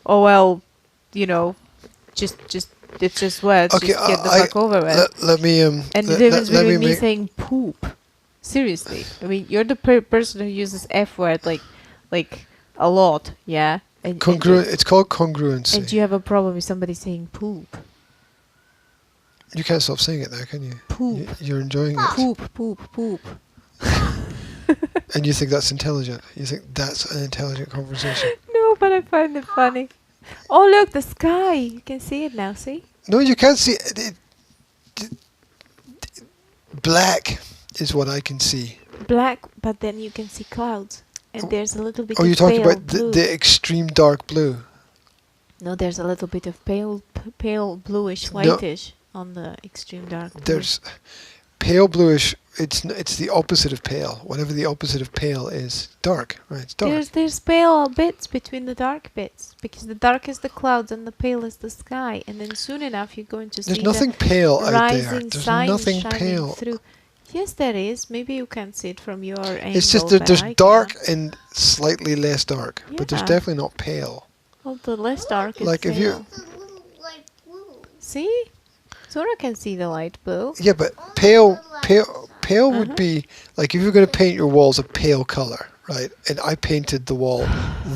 "Oh well, you know, just it's just words. Okay, just get the fuck over with." let me And the difference between me saying poop, seriously. I mean, you're the person who uses F word like a lot, yeah. And It's called congruency. and you have a problem with somebody saying poop, You can't stop saying it now, can you? poop, You're enjoying it. poop. And you think that's intelligent. You think that's an intelligent conversation. No, but I find it funny. Oh, look, the sky. You can see it now, see? No, you can't see it. Black is what I can see. Black, but then you can see clouds. And there's a little bit Oh, of you're talking pale about blue. the extreme dark blue. No, there's a little bit of pale bluish, No. whitish on the extreme dark blue. There's pale bluish. It's the opposite of pale. Whatever the opposite of pale is, dark. Right, it's dark. There's pale bits between the dark bits. Because the dark is the clouds and the pale is the sky. And then soon enough you're going to There's see nothing pale the out there. rising There's sun nothing shining pale. through. Yes, there is. Maybe you can't see it from your angle. It's just that but there's I dark can. and slightly less dark, but there's Yeah. definitely not pale. Well, the less dark is Like if you- pale. The little light blue. See? Zora can see the light blue. Yeah, but pale would Uh-huh. be like if you're going to paint your walls a pale color, right? And I painted the wall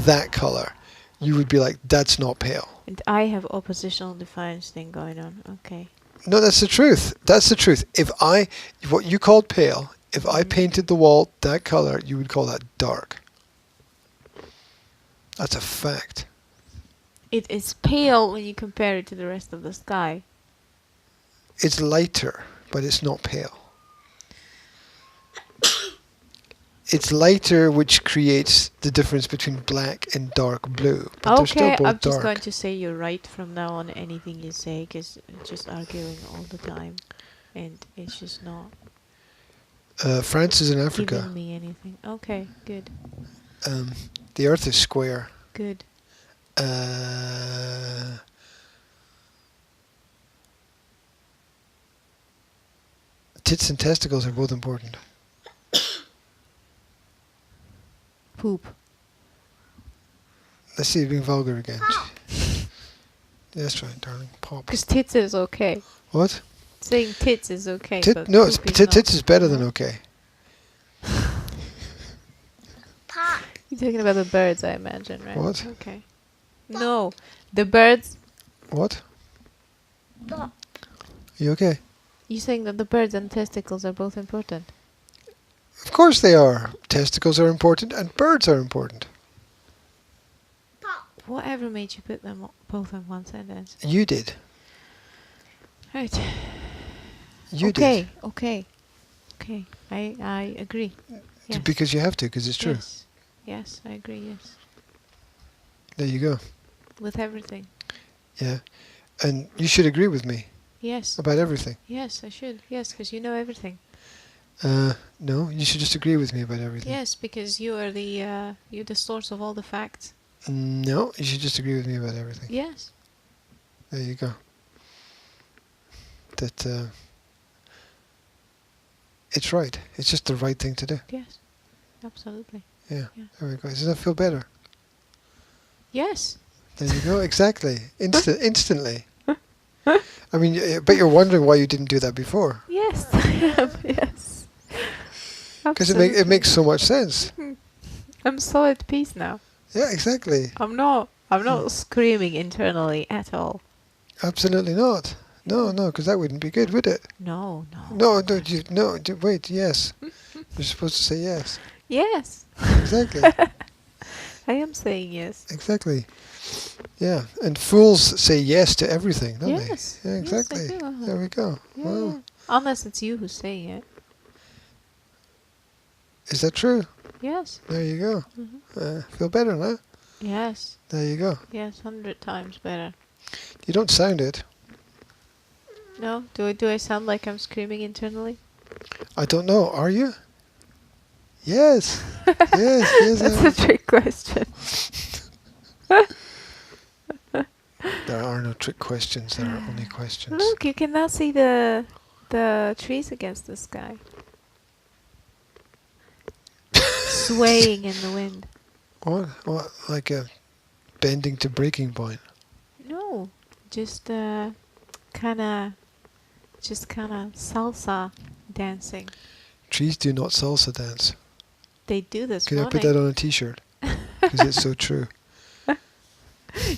that color, you would be like, that's not pale. And I have oppositional defiance thing going on. Okay. No, that's the truth. That's the truth. What you called pale, if I painted the wall that color, you would call that dark. That's a fact. It is pale when you compare it to the rest of the sky. It's lighter, but it's not pale. It's lighter, which creates the difference between black and dark blue. But they're still Okay, both I'm just dark. going to say you're right from now on. Anything you say, because just arguing all the time, and it's just not France is in Africa. giving me anything. Okay, good, The Earth is square. good. Tits and testicles are both important. Poop. Let's see, being vulgar again. That's right, darling. Pop. Because tits is okay. What? Saying tits is okay. but No, it's poop is not. tits is better than okay. Pop. You're talking about the birds, I imagine, right? What? Okay. No, the birds. What? Pop. You okay? You're saying that the birds and testicles are both important. Of course they are. Testicles are important and birds are important. Pop. Whatever made you put them both in one sentence? You did. Right. You Okay. Okay. I agree. did. Yes. Because you have to, because it's true. Yes. Yes, I agree. Yes. There you go. With everything. Yeah. And you should agree with me Yes. about everything. Yes, I should. Yes, because you know everything. No, you should just agree with me about everything. Yes, because you are you're the source of all the facts. No, you should just agree with me about everything. Yes. There you go. That it's right. It's just the right thing to do. Yes. Absolutely. Yeah. Yeah. There we go. Does that feel better? Yes. There you go. Exactly. Instantly. I mean, but you're wondering why you didn't do that before. Yes, I am. Yes. Because it makes so much sense. I'm so at peace now. Yeah, exactly. I'm not screaming internally at all. Absolutely not. No, because that wouldn't be good, would it? No. Wait, yes. You're supposed to say yes. Yes. Exactly. I am saying yes. Exactly. Yeah, and fools say yes to everything, don't Yes. they? Yeah, Yes, I exactly. do. There we go. Yeah. Wow. Unless it's you who's saying it. Is that true? Yes. There you go. Mhm. Feel better now? Yes. There you go. Yes, 100 times better. You don't sound it. No? Do I sound like I'm screaming internally? I don't know. Are you? Yes. yes. That's a trick question. There are no trick questions. There are only questions. Look, you can now see the trees against the sky. Swaying in the wind. What? Like a bending to breaking point? No, just kind of salsa dancing. Trees do not salsa dance. They do this Can I morning. put that on a T-shirt? Because it's so true.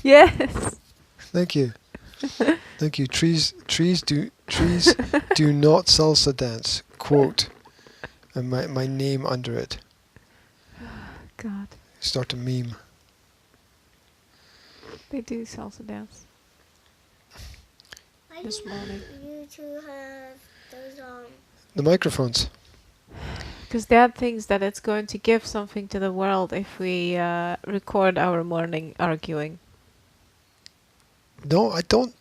Yes. Thank you. Thank you. Trees do not salsa dance. Quote. And my name under it. God, Start a meme. they do salsa dance. Why This do morning. you two have those on? The microphones. Because Dad thinks that it's going to give something to the world if we record our morning arguing. No, I don't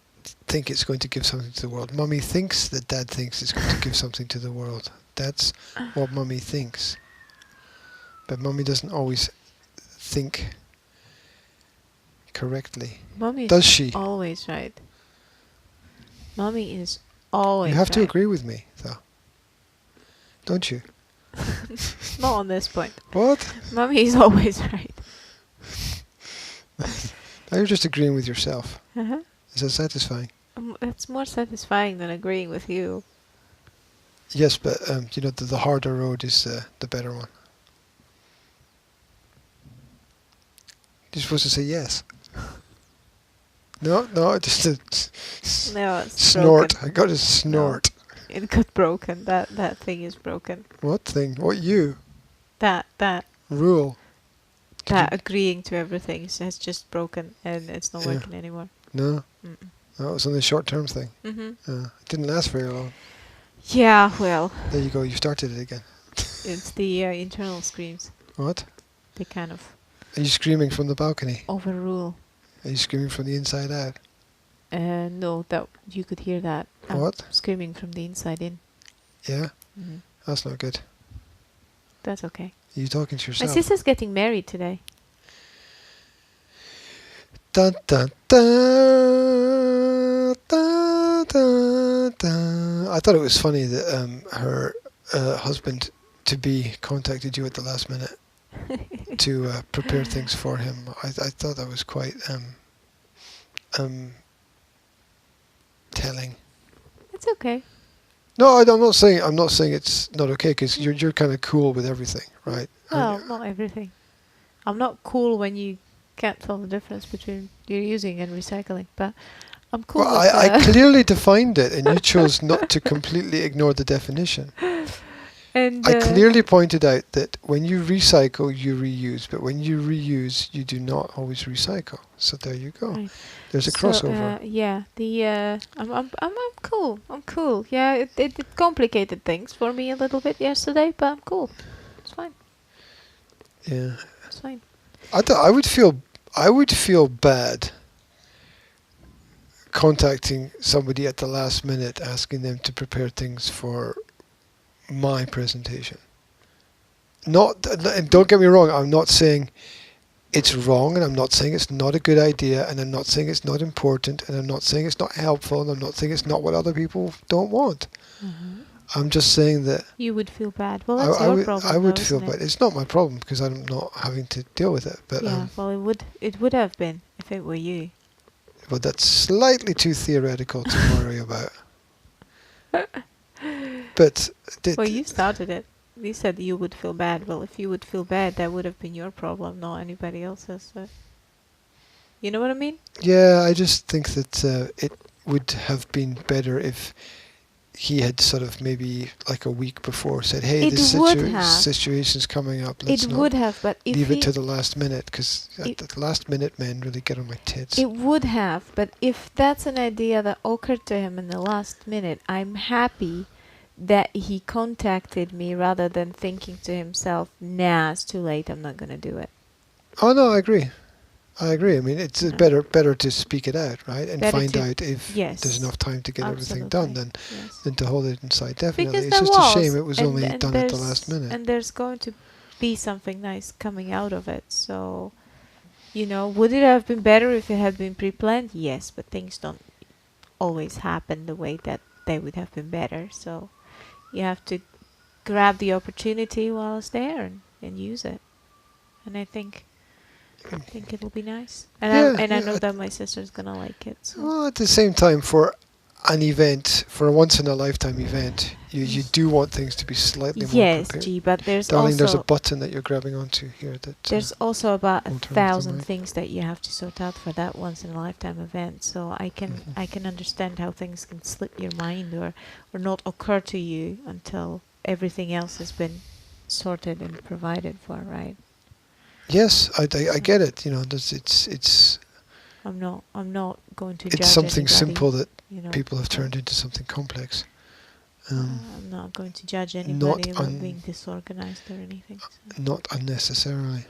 think it's going to give something to the world. Mummy thinks that Dad thinks it's going to give something to the world. That's what Mummy thinks. But Mummy doesn't always think correctly. Mommy Does is she? always right. Mommy is always You have to right. agree with me, though. Don't you? Not on this point. What? Mommy is always right. Now you're just agreeing with yourself. Uh-huh. Is that satisfying? It's more satisfying than agreeing with you. Yes, but the harder road is the better one. You're supposed to say yes. No, just a No, it's snort. broken. I got a snort. It got broken. That thing is broken. What thing? What you? That. Rule. that agreeing to everything has just broken and it's not Yeah. working anymore. No, Mm-mm. no, it was only a short-term thing. Mm-hmm. It didn't last very long. Yeah, well, There you go. You started it again. it's the internal screams. What? They kind of Are you screaming from the balcony? overrule. Are you screaming from the inside out? No, that you could hear that. I'm What? screaming from the inside in. Yeah, Mm-hmm. that's not good. That's okay. Are you talking to My yourself? sister's getting married today. Dun, dun, dun, dun, dun, dun. I thought it was funny that her husband to be contacted you at the last minute to prepare things for him. I thought that was quite telling. It's okay. No, I'm not saying it's not okay because you're kind of cool with everything, right? Well, not everything. I'm not cool when you can't tell the difference between reusing and recycling, but I'm cool Well, with I clearly defined it, and you chose not to completely ignore the definition. and I clearly pointed out that when you recycle, you reuse, but when you reuse, you do not always recycle. So there you go. Right. There's a So, crossover. yeah, I'm cool. I'm cool. Yeah, it complicated things for me a little bit yesterday, but I'm cool. It's fine. Yeah, It's fine. I would feel bad contacting somebody at the last minute, asking them to prepare things for my presentation. And don't get me wrong, I'm not saying it's wrong, and I'm not saying it's not a good idea, and I'm not saying it's not important, and I'm not saying it's not helpful, and I'm not saying it's not what other people don't want. Mm-hmm. I'm just saying that You would feel bad. Well, that's your problem. I would though, feel isn't bad. it? It's not my problem because I'm not having to deal with it. But Yeah. Well, it would have been if it were you. but that's slightly too theoretical to worry about. But Well, you started it. You said you would feel bad. Well, if you would feel bad, that would have been your problem, not anybody else's. So. You know what I mean? yeah, I just think that it would have been better if he had sort of maybe like a week before said, "Hey, It this would have. situation's coming up. Let's It not would have, but if leave he, it to the last minute," because It- at the last minute, men really get on my tits. it would have, but if that's an idea that occurred to him in the last minute, I'm happy that he contacted me rather than thinking to himself, "Nah, it's too late. I'm not gonna do it." Oh no, I agree. I agree. I mean, it's Yeah. better to speak it out, right, and Better find to- out if yes, there's enough time to get everything done absolutely, yes. than to hold it inside. Definitely, Because it's there just was, a shame it was and- only and done at the there's- last minute. And there's going to be something nice coming out of it. So, would it have been better if it had been pre-planned? Yes, but things don't always happen the way that they would have been better. So, you have to grab the opportunity while it's there and use it. And I think it'll be nice. And I know that my sister's gonna like it. So. Well, at the same time, for an event, for a once in a lifetime event, you do want things to be slightly more Yes, prepared. G, but there's Darling, there's a also button that you're grabbing onto here. That there's also about Alternative 1,000 mic. things that you have to sort out for that once in a lifetime event. So I Mhm. can understand how things can slip your mind or not occur to you until everything else has been sorted and provided for, right? yes, I get it. It's I'm not going to judge it's something anybody, simple that people have so, turned into something complex. I'm not going to judge anybody about being disorganized or anything. So. Not unnecessarily.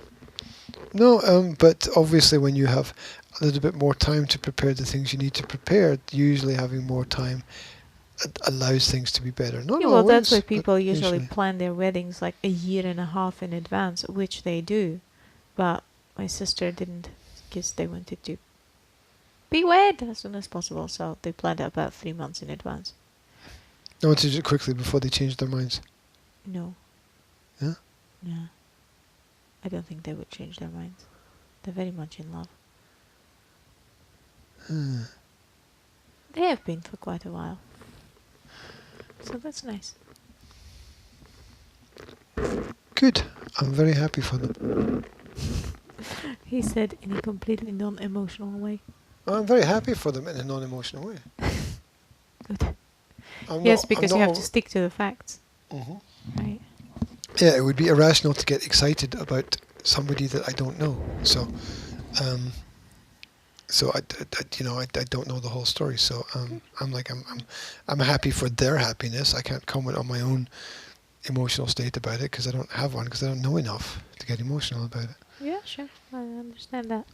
No, but obviously when you have a little bit more time to prepare the things you need to prepare, usually having more time allows things to be better. Not Yeah, well, always, that's why but people usually plan their weddings like a year and a half in advance, which they do. But my sister didn't, because they wanted to be wed as soon as possible, so they planned it about 3 months in advance. They want to do it quickly before they change their minds. No. Yeah? No. I don't think they would change their minds. They're very much in love. They have been for quite a while. So that's nice. Good. I'm very happy for them. He said in a completely non-emotional way. I'm very happy for them in a non-emotional way. Good. I'm Yes, not- because I'm you not have to stick to the facts, Mhm. right? Yeah, it would be irrational to get excited about somebody that I don't know. So, I don't know the whole story. So I'm happy for their happiness. I can't comment on my own emotional state about it because I don't have one because I don't know enough to get emotional about it. Yeah, sure. I understand that.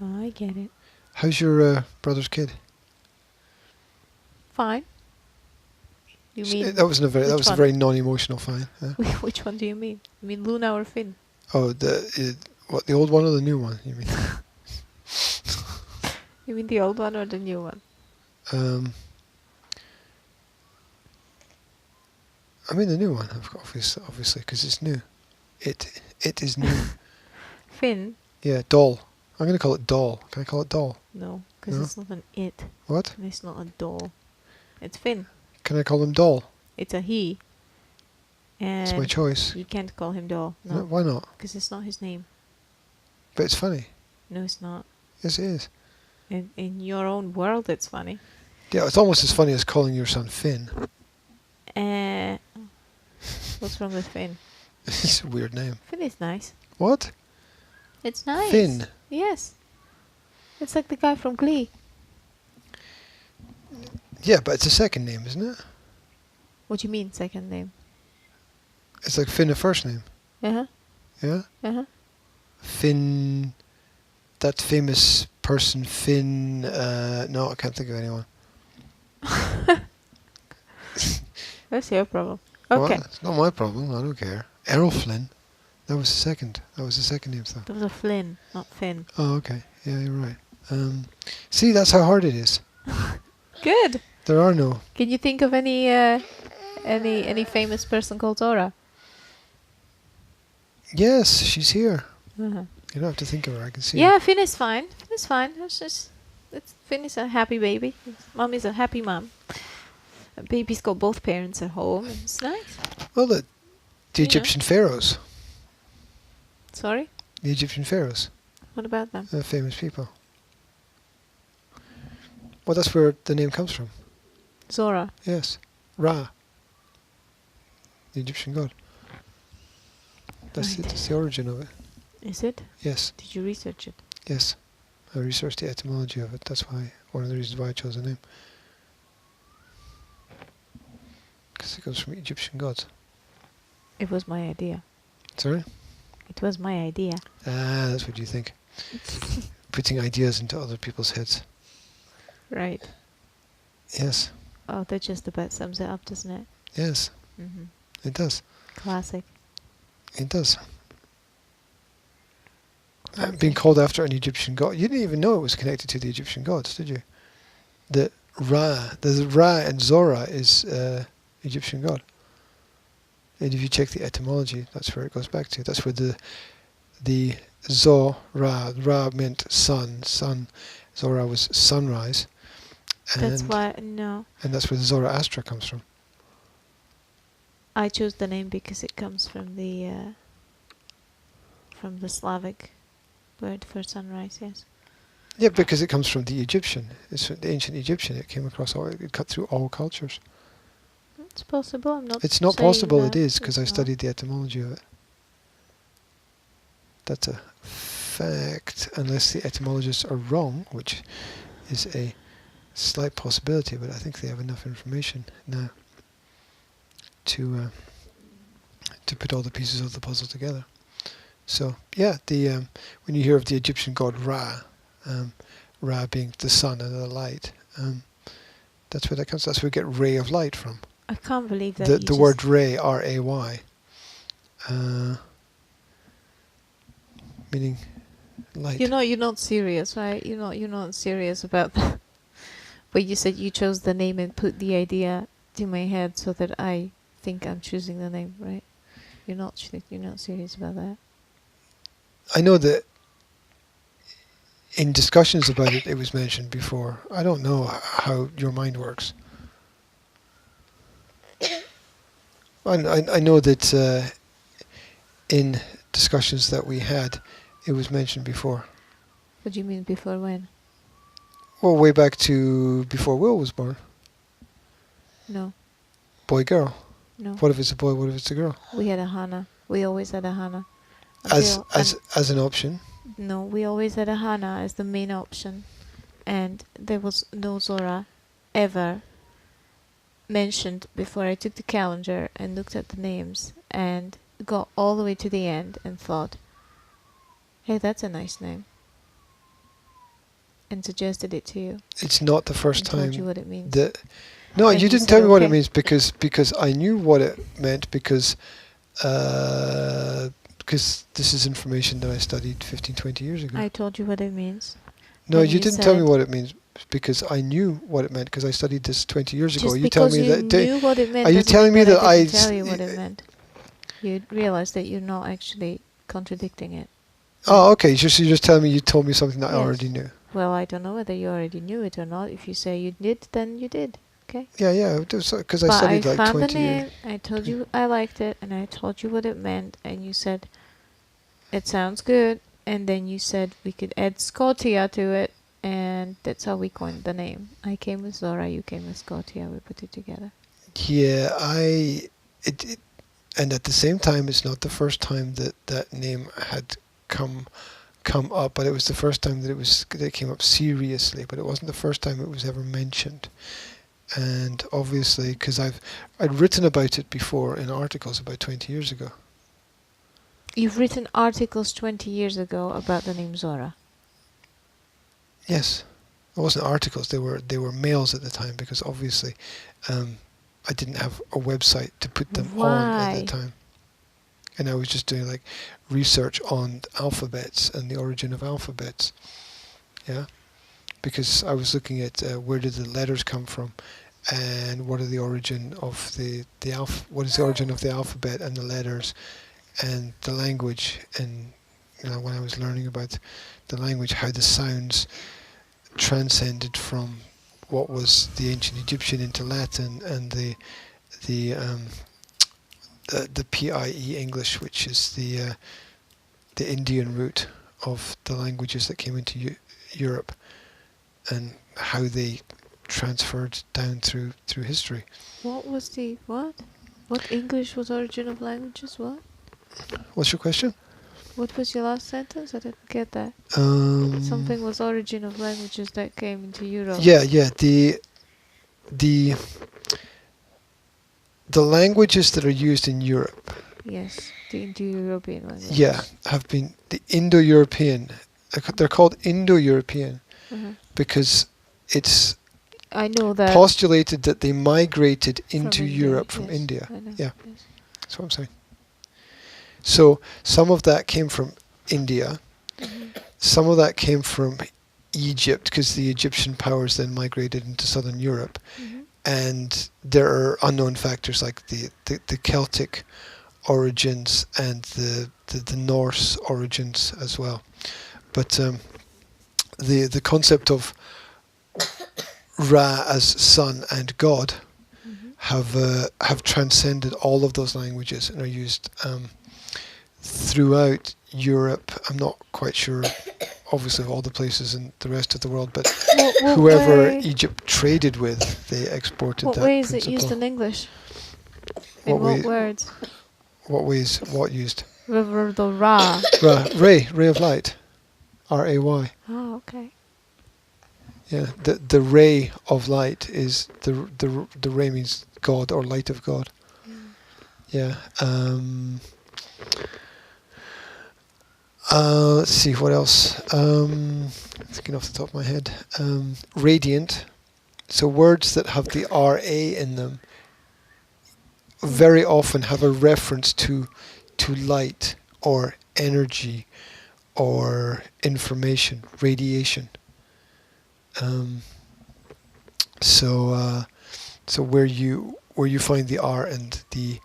Oh, I get it. How's your brother's kid? Fine. You mean That was a which one? very non-emotional fine. Yeah. Which one do you mean? You mean Luna or Finn? Oh, the old one or the new one? You mean? You mean the old one or the new one? I mean the new one, obviously, because it's new. It is new. Finn? Yeah, doll. I'm going to call it doll. Can I call it doll? No, because No? it's not an it. What? And it's not a doll. It's Finn. Can I call him doll? It's a he. It's my And choice. you can't call him doll. No, No, why not? because it's not his name. But it's funny. No, it's not. Yes, it is. In your own world, it's funny. Yeah, it's almost as funny as calling your son Finn. What's wrong with Finn? It's a weird name. Finn is nice. What? It's nice. Finn. Yes. It's like the guy from Glee. Yeah, but it's a second name, isn't it? What do you mean, second name? It's like Finn, a first name. Uh-huh. Yeah? Uh-huh. Finn, that famous person, Finn, no, I can't think of anyone. That's your problem. Okay. What? It's not my problem, I don't care. Errol Flynn, that was the second name, though. That was a Flynn, not Finn. Oh, okay, yeah, you're right. See, that's how hard it is. Good. There are no. Can you think of any famous person called Zora? Yes, she's here. Uh-huh. You don't have to think of her, I can see her. Yeah, Finn is fine. Finn is fine. Finn is a happy baby. Mom is a happy mom. Baby's got both parents at home. And it's nice. Well, the You know. Egyptian pharaohs. Sorry? The Egyptian pharaohs. What about them? They're famous people. Well, that's where the name comes from. Zora. Yes. Ra. The Egyptian god. That's Right. the origin of it. Is it? Yes. Did you research it? Yes. I researched the etymology of it. That's why one of the reasons why I chose the name. Because it comes from Egyptian gods. It was my idea. Sorry? It was my idea. Ah, that's what you think. Putting ideas into other people's heads. Right. Yes. Oh, that just about sums it up, doesn't it? Yes. Mm-hmm. It does. Classic. It does. Classic. Being called after an Egyptian god. You didn't even know it was connected to the Egyptian gods, did you? The Ra and Zora is Egyptian god. And if you check the etymology, that's where it goes back to. That's where the Ra meant sun. Zora was sunrise. That's And, why, no. and that's where Zoroaster comes from. I chose the name because it comes from the Slavic word for sunrise, yes. Yeah, because it comes from the Egyptian. It's from the ancient Egyptian. It came across it cut through all cultures. It's possible, I'm not It's not saying possible, that. it is, because I It's not. studied the etymology of it. That's a fact, unless the etymologists are wrong, which is a slight possibility, but I think they have enough information now to put all the pieces of the puzzle together. So, yeah, when you hear of the Egyptian god Ra, Ra being the sun and the light, that's where that comes. That's where we get ray of light from. I can't believe that The word ray, R-A-Y, meaning light. you're not serious, right? You're not serious about that. But you said you chose the name and put the idea to my head so that I think I'm choosing the name, right? You're not serious about that. I know that in discussions about it, it was mentioned before. I don't know how your mind works. I know that in discussions that we had, it was mentioned before. What do you mean before when? Well, way back to before Will was born. No. Boy, girl. No. What if it's a boy? What if it's a girl? We had a Hana. We always had a Hana. As Until- as an option. no, we always had a Hana as the main option. And there was no Zora ever mentioned before I took the calendar and looked at the names and got all the way to the end and thought, hey, that's a nice name. And suggested it to you. It's not the first and time told you what it means. that. No, And you you didn't said tell me what it okay. means because I knew what it meant because this is information that I studied 15, 20 years ago. I told you what it means. No, and you you didn't tell me said- what it means because I knew what it meant because I studied this 20 years ago. Just You tell because me you that. knew what it meant are you doesn't telling mean me that I I didn't s- tell you what it meant. You realize that you're not actually contradicting it. Oh, okay. You just telling me you told me something that I Yes. already knew. Well, I don't know whether you already knew it or not. If you say you did, then you did. Okay? Yeah, because I But studied I like found the 20 years. name, I told you I liked it, and I told you what it meant, and you said, it sounds good, and then you said we could add Scotia to it, and that's how we coined the name. I came with Zora, you came with Scotia, we put it together. Yeah, and at the same time, it's not the first time that name had come up, but it was the first time that it came up seriously. But it wasn't the first time it was ever mentioned. And obviously, because I'd written about it before in articles about 20 years ago. You've written articles 20 years ago about the name Zora. Yes, it wasn't articles; they were mails at the time because obviously, I didn't have a website to put them on at Why? the time, and I was just doing like research on alphabets and the origin of alphabets. Yeah, because I was looking at where did the letters come from, and what are the origin of what is the origin of the alphabet and the letters, and the language, and when I was learning about the language, how the sounds transcended from what was the ancient Egyptian into Latin and the PIE English, which is the Indian root of the languages that came into Europe, and how they transferred down through history. What was the, what? What English was origin of languages, what? What's your question? What was your last sentence? I didn't get that. Something was origin of languages that came into Europe. Yeah. The languages that are used in Europe, Yes, the Indo-European languages. yeah, have been the Indo-European. They're called Indo-European because it's I know that. postulated that they migrated from into India, Europe from yes, India. I know, Yeah. yes. That's what I'm saying. So some of that came from India. Some of that came from Egypt because the Egyptian powers then migrated into southern Europe. And there are unknown factors like the Celtic origins and the Norse origins as well. But the concept of Ra as sun and God have transcended all of those languages and are used throughout Europe. I'm not quite sure, obviously, of all the places in the rest of the world, but What whoever way, Egypt traded with, they exported what that way is it principle. used in English? What In what way- words? What ways? What used? River the Ra. Ray of light, R-A-Y. Oh, okay. Yeah, the ray of light is the ray means God or light of God. Yeah. Let's see what else. Thinking off the top of my head. Radiant. So words that have the R-A in them very often have a reference to light or energy or information, radiation. So where you find the R and the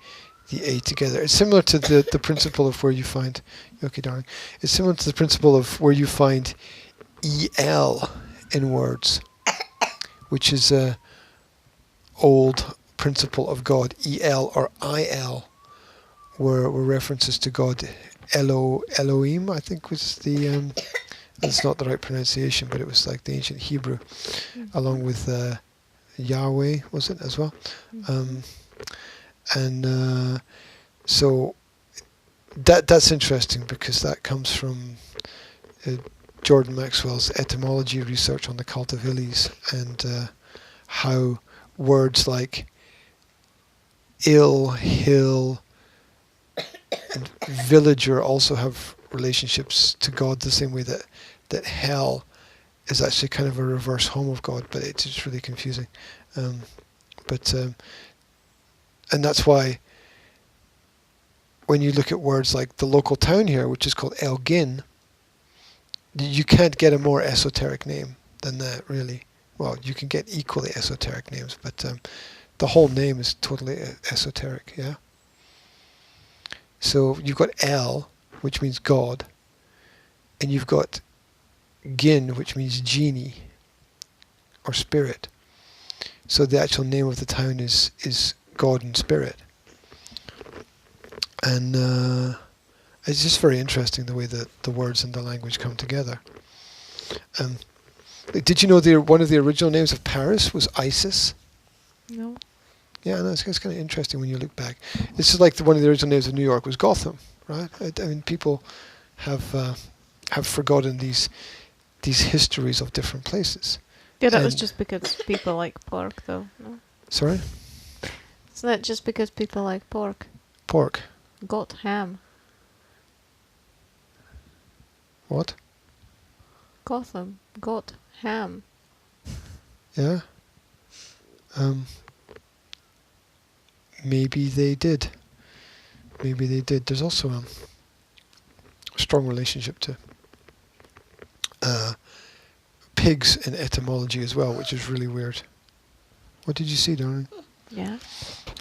A together, it's similar to the principle of where you find, okay, darling. It's similar to the principle of where you find EL in words, which is a old principle of God. EL or IL were references to God. Elohim, I think, was the. That's not the right pronunciation, but it was like the ancient Hebrew, along with Yahweh, was it as well? And so that's interesting because that comes from Jordan Maxwell's etymology research on the cult of Illes, and how words like ill, hill, and villager also have relationships to God the same way that hell is actually kind of a reverse home of God, but it's just really confusing. And that's why when you look at words like the local town here, which is called Elgin, you can't get a more esoteric name than that, really. Well, you can get equally esoteric names, but the whole name is totally esoteric, yeah? So you've got El, which means God, and you've got Gin, which means genie or spirit. So the actual name of the town is God and Spirit. And it's just very interesting the way that the words and the language come together. Did you know one of the original names of Paris was Isis? No. Yeah, no, it's kind of interesting when you look back. It's just like one of the original names of New York was Gotham, right? I mean, people have forgotten these histories of different places. Yeah, that was just because people like pork, though. No. Sorry? It's not just because people like pork. Pork. Got ham. What? Gotham. Got ham. Yeah. Maybe they did. Maybe they did. There's also a strong relationship to pigs in etymology as well, which is really weird. What did you see, darling? Yeah.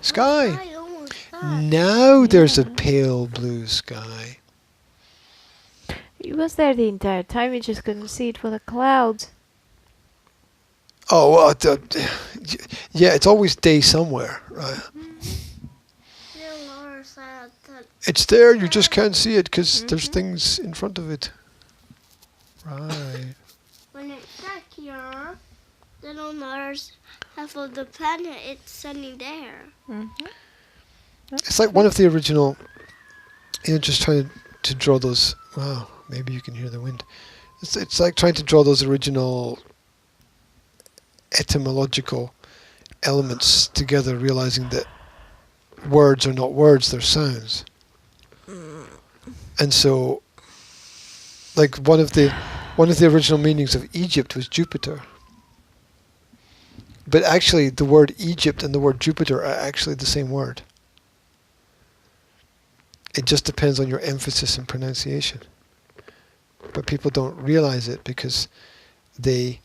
Sky! I almost got. Now there's a Yeah. pale blue sky. He was there the entire time, you just couldn't see it for the clouds. Oh, well, yeah, it's always day somewhere, right? Still more sad that It's there, you just can't see it because there's Mhm. things in front of it. Right. when it's back here, then on the other half of the planet, it's sunny there. Mm-hmm. It's like one of the original, just trying to draw those, wow, maybe you can hear the wind. It's like trying to draw those original etymological elements together, realizing that words are not words, they're sounds. And so, like one of the original meanings of Egypt was Jupiter. But actually the word Egypt and the word Jupiter are actually the same word. It just depends on your emphasis and pronunciation. But people don't realize it because they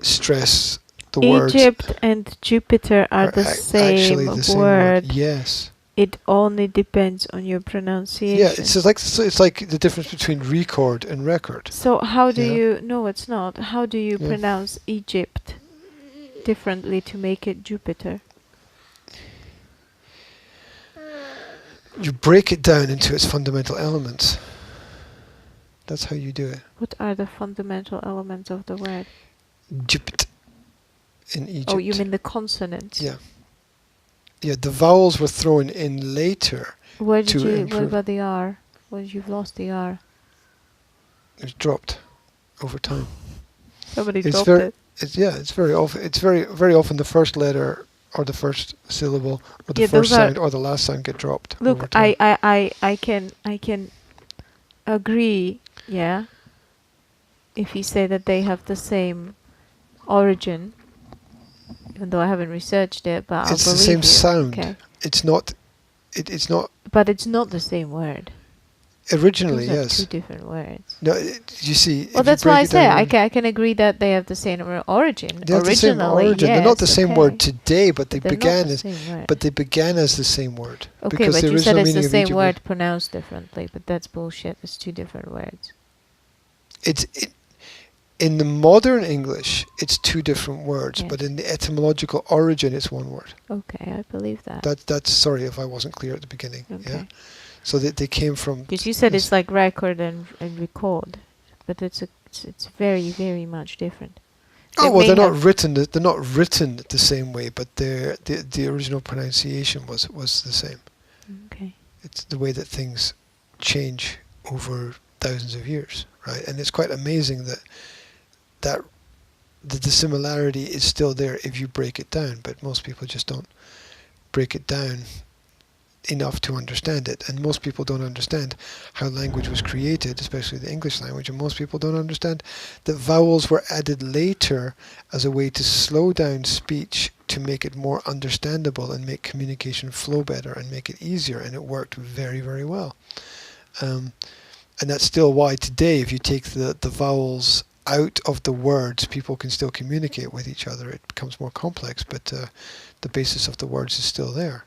stress the words. Egypt and Jupiter are the actually same the same word. Yes. It only depends on your pronunciation. Yeah, it's like the difference between record and record. So how do Yeah. you... No, it's not. How do you Yeah. pronounce Egypt differently to make it Jupiter? You break it down into its fundamental elements. That's how you do it. What are the fundamental elements of the word? Egypt in Egypt. Oh, you mean the consonants? Yeah. Yeah, the vowels were thrown in later. Where did To you... What improve. about the R? Well, you've lost the R. It's dropped over time. Somebody It's dropped very- it. It's very often. It's very often the first letter or the first syllable or the Yeah, first those are- sound or the last sound get dropped. over Look, time. I can agree, yeah, if you say that they have the same origin, even though I haven't researched it, but I'll It's the believe same you. sound. Okay. It's not. It's not But it's not the same word. originally. Those are Yes. two different words. No. You see. Well, if you that's why break I it say down- I can agree that they have the same origin. They have the same Originally, origin. They're not the yes, same okay. word today, but they They're not began the as. same word. But they began as the same word. Okay, because but the you said original it's meaning the of same Egypt word pronounced differently, but that's bullshit. It's two different words. In the modern English, it's two different words, Yes. but in the etymological origin, it's one word. Okay, I believe that. That's sorry if I wasn't clear at the beginning. Yeah. Okay. So they came from. Because you said this- it's like record and record, but it's very, very much different. Oh It well, may they're have- not written. They're not written the same way, but the original pronunciation was the same. Okay. It's the way that things change over thousands of years, right? And it's quite amazing that the similarity is still there if you break it down, but most people just don't break it down enough to understand it. And most people don't understand how language was created, especially the English language, and most people don't understand that vowels were added later as a way to slow down speech to make it more understandable and make communication flow better and make it easier, and it worked very, very well. And that's still why today, if you take the vowels out of the words, people can still communicate with each other. It becomes more complex, but the basis of the words is still there.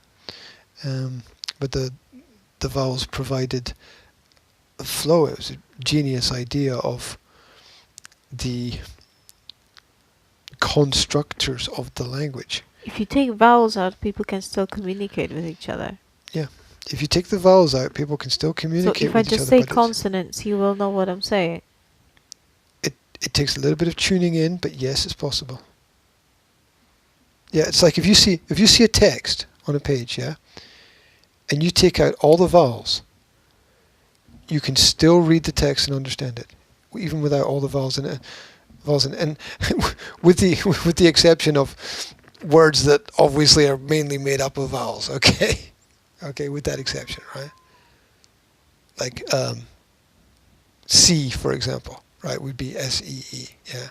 But the vowels provided a flow. It was a genius idea of the constructors of the language. If you take vowels out, people can still communicate with each other. If you take the vowels out, people can still So communicate if I with each just other. say But consonants, you will know what I'm saying. it takes a little bit of tuning in, but yes, it's possible. Yeah, it's like if you see a text on a page, yeah, and you take out all the vowels, you can still read the text and understand it, even without all the vowels in it. And with the exception of words that obviously are mainly made up of vowels. Okay, okay, with that exception, right? Like C, for example, right, would be S-E-E. Yeah.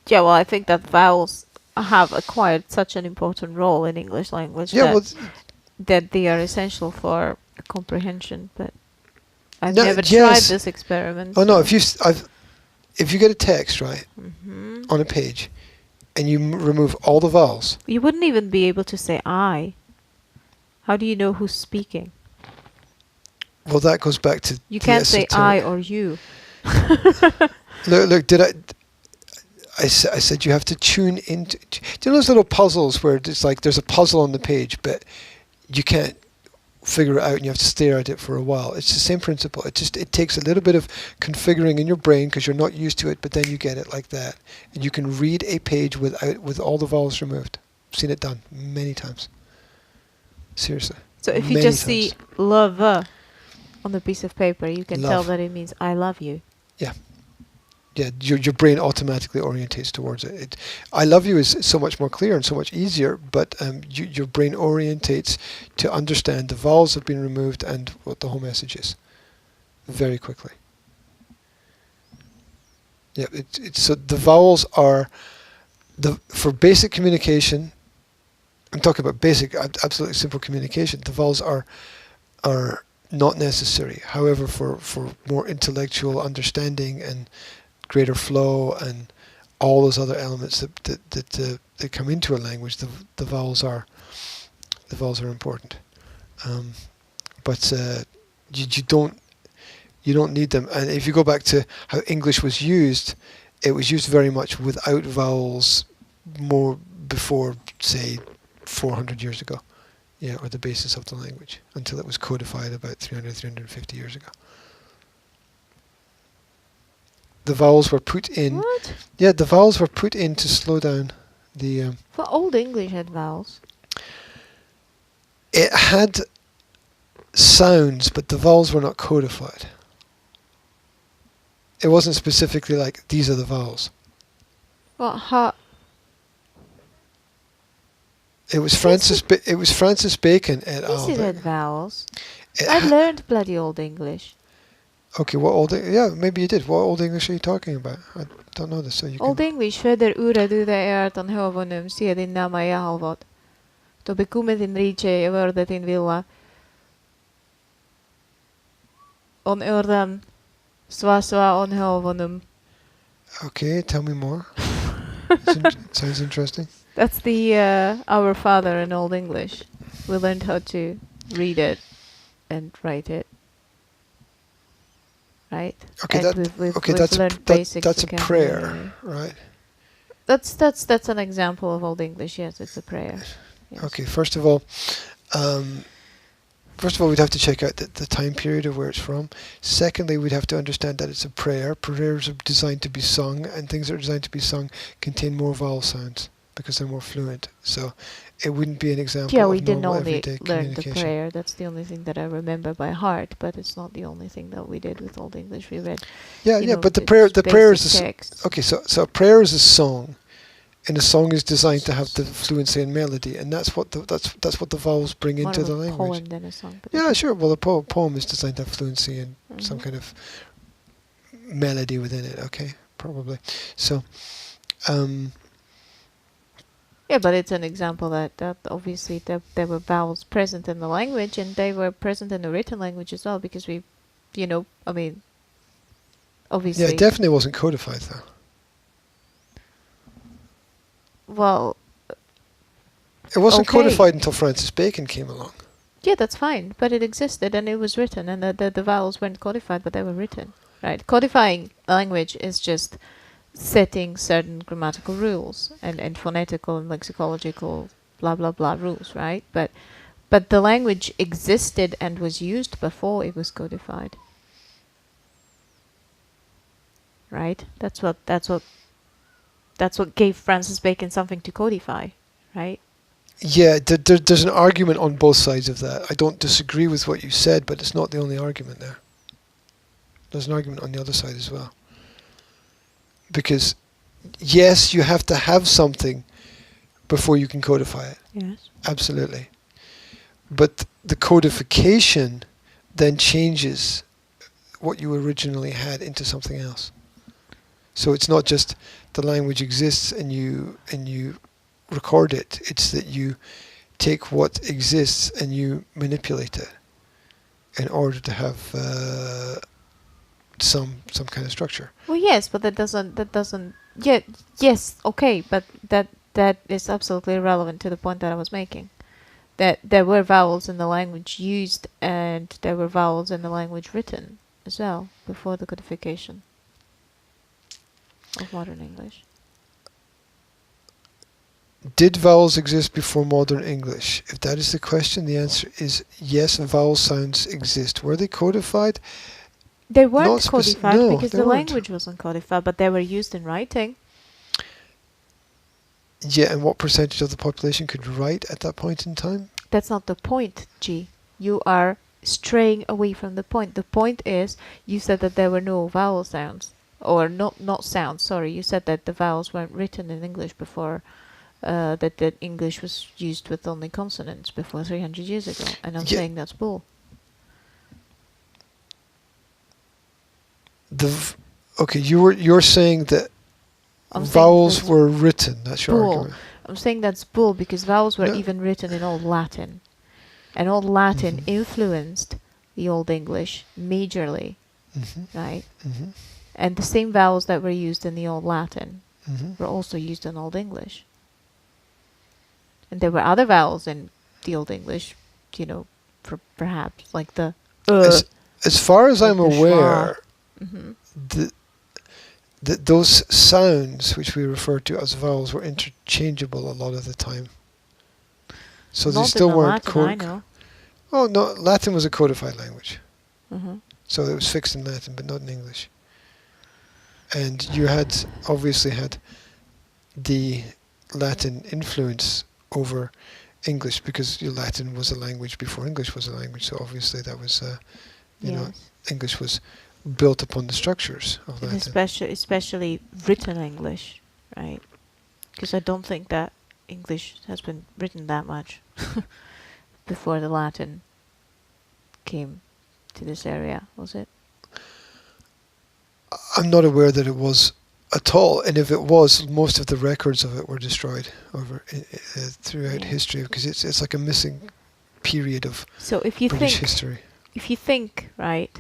Yeah, well, I think that vowels have acquired such an important role in English language Yeah. that, Well. that they are essential for comprehension. But I've No, never tried yes. this experiment. Oh no! so- If you get a text right Mhm. on a page, and you remove all the vowels, You wouldn't even be able to say I. How do you know who's speaking? well, that goes back to You the can't say esoteric- I or you. Look, did I said you have to tune into. Do you know those little puzzles where it's like there's a puzzle on the page, but you can't figure it out and you have to stare at it for a while? It's the same principle. It takes a little bit of configuring in your brain because you're not used to it, but then you get it like that, and you can read a page with all the vowels removed. I've seen it done many times. Seriously. So if you Many just see times. love on the piece of paper, you can tell Love. that it means I love you. Yeah, your brain automatically orientates towards it. I love you is so much more clear and so much easier, but your brain orientates to understand the vowels have been removed and what the whole message is very quickly. Yeah, so the vowels are for basic communication. I'm talking about basic, absolutely simple communication. The vowels are not necessary. However, for more intellectual understanding and greater flow and all those other elements that come into a language, the vowels are important. But you don't need them. And if you go back to how English was used, it was used very much without vowels more before, say, 400 years ago, yeah, or the basis of the language, until it was codified about 350 years ago. The vowels were put in. What? Yeah, the vowels were put in to slow down the. Well, Old English had vowels. It had sounds, but the vowels were not codified. It wasn't specifically like these are the vowels. Well, how? It was Francis Bacon et al. Yes, it had vowels. It I ha- learned bloody Old English. Okay, what old? Yeah, maybe you did. What old English are you talking about? I don't know this, so you Old can. English, föder uradüde ärtan hövonum siedin nämä jahalvat. To bekumetin riche ja vördetin villa. On ördam swa on hövonum. Okay, tell me more. Sounds interesting. That's the Our Father in Old English. We learned how to read it and write it. Right? Okay, And we've that's learned basic that's a prayer, vocabulary. right? That's an example of Old English. Yes, it's a prayer. Yes. Okay, first of all, first of all, we'd have to check out the time period of where it's from. Secondly, we'd have to understand that it's a prayer. Prayers are designed to be sung, and things that are designed to be sung contain more vowel sounds because they're more fluent. So it wouldn't be an example Yeah, of we didn't normal only everyday learn the communication. prayer. That's the only thing that I remember by heart, but it's not the only thing that we did with Old English. We read, But the prayer is text. okay. So a prayer is a song, and a song is designed to have the fluency and melody, and that's what the vowels bring More into of the a language. poem than a song. But Yeah, okay. sure. Well, a poem is designed to have fluency and some Mhm. kind of melody within it. Okay, probably. So, Yeah, but it's an example that obviously there were vowels present in the language, and they were present in the written language as well, because we, I mean, obviously. yeah, it definitely wasn't codified though. Well, It wasn't okay. codified until Francis Bacon came along. Yeah, that's fine, but it existed and it was written, and the vowels weren't codified, but they were written, right? Codifying language is just setting certain grammatical rules and phonetical and lexicological blah blah blah rules, right? But the language existed and was used before it was codified, right? That's what gave Francis Bacon something to codify, right? Yeah, there's an argument on both sides of that. I don't disagree with what you said, but it's not the only argument there. There's an argument on the other side as well. Because, yes, you have to have something before you can codify it. Yes. Absolutely. But the codification then changes what you originally had into something else. So it's not just the language exists and you record it. It's that you take what exists and you manipulate it in order to have some kind of structure. Well, yes, but that doesn't. Yeah, yes, okay, but that is absolutely irrelevant to the point that I was making. That there were vowels in the language used, and there were vowels in the language written as well before the codification of modern English. Did vowels exist before modern English? If that is the question, the answer is yes, vowel sounds exist. Were they codified? They weren't Not codified no, because they the weren't. language wasn't codified, but they were used in writing. Yeah, and what percentage of the population could write at that point in time? That's not the point, G. You are straying away from the point. The point is, you said that there were no vowel sounds. Or not sounds, sorry. You said that the vowels weren't written in English before, that English was used with only consonants before 300 years ago. And I'm saying that's bull. Okay, you're saying that vowels were written. That's your argument. I'm saying that's bull because vowels were No. even written in Old Latin. And Old Latin influenced the Old English majorly, right? And the same vowels that were used in the Old Latin were also used in Old English. And there were other vowels in the Old English, perhaps like the as far as I'm the schwa. aware, those sounds which we refer to as vowels were interchangeable a lot of the time. So Not they still in the weren't Latin, I know. Oh no, Latin was a codified language. Mm-hmm. So it was fixed in Latin, but not in English. And you obviously had the Latin influence over English because Latin was a language before English was a language. So obviously that was, English was built upon the structures of And Latin. especially written English, right? Because I don't think that English has been written that much before the Latin came to this area, was it? I'm not aware that it was at all, and if it was, most of the records of it were destroyed throughout history because it's like a missing period of British history. If you think, right,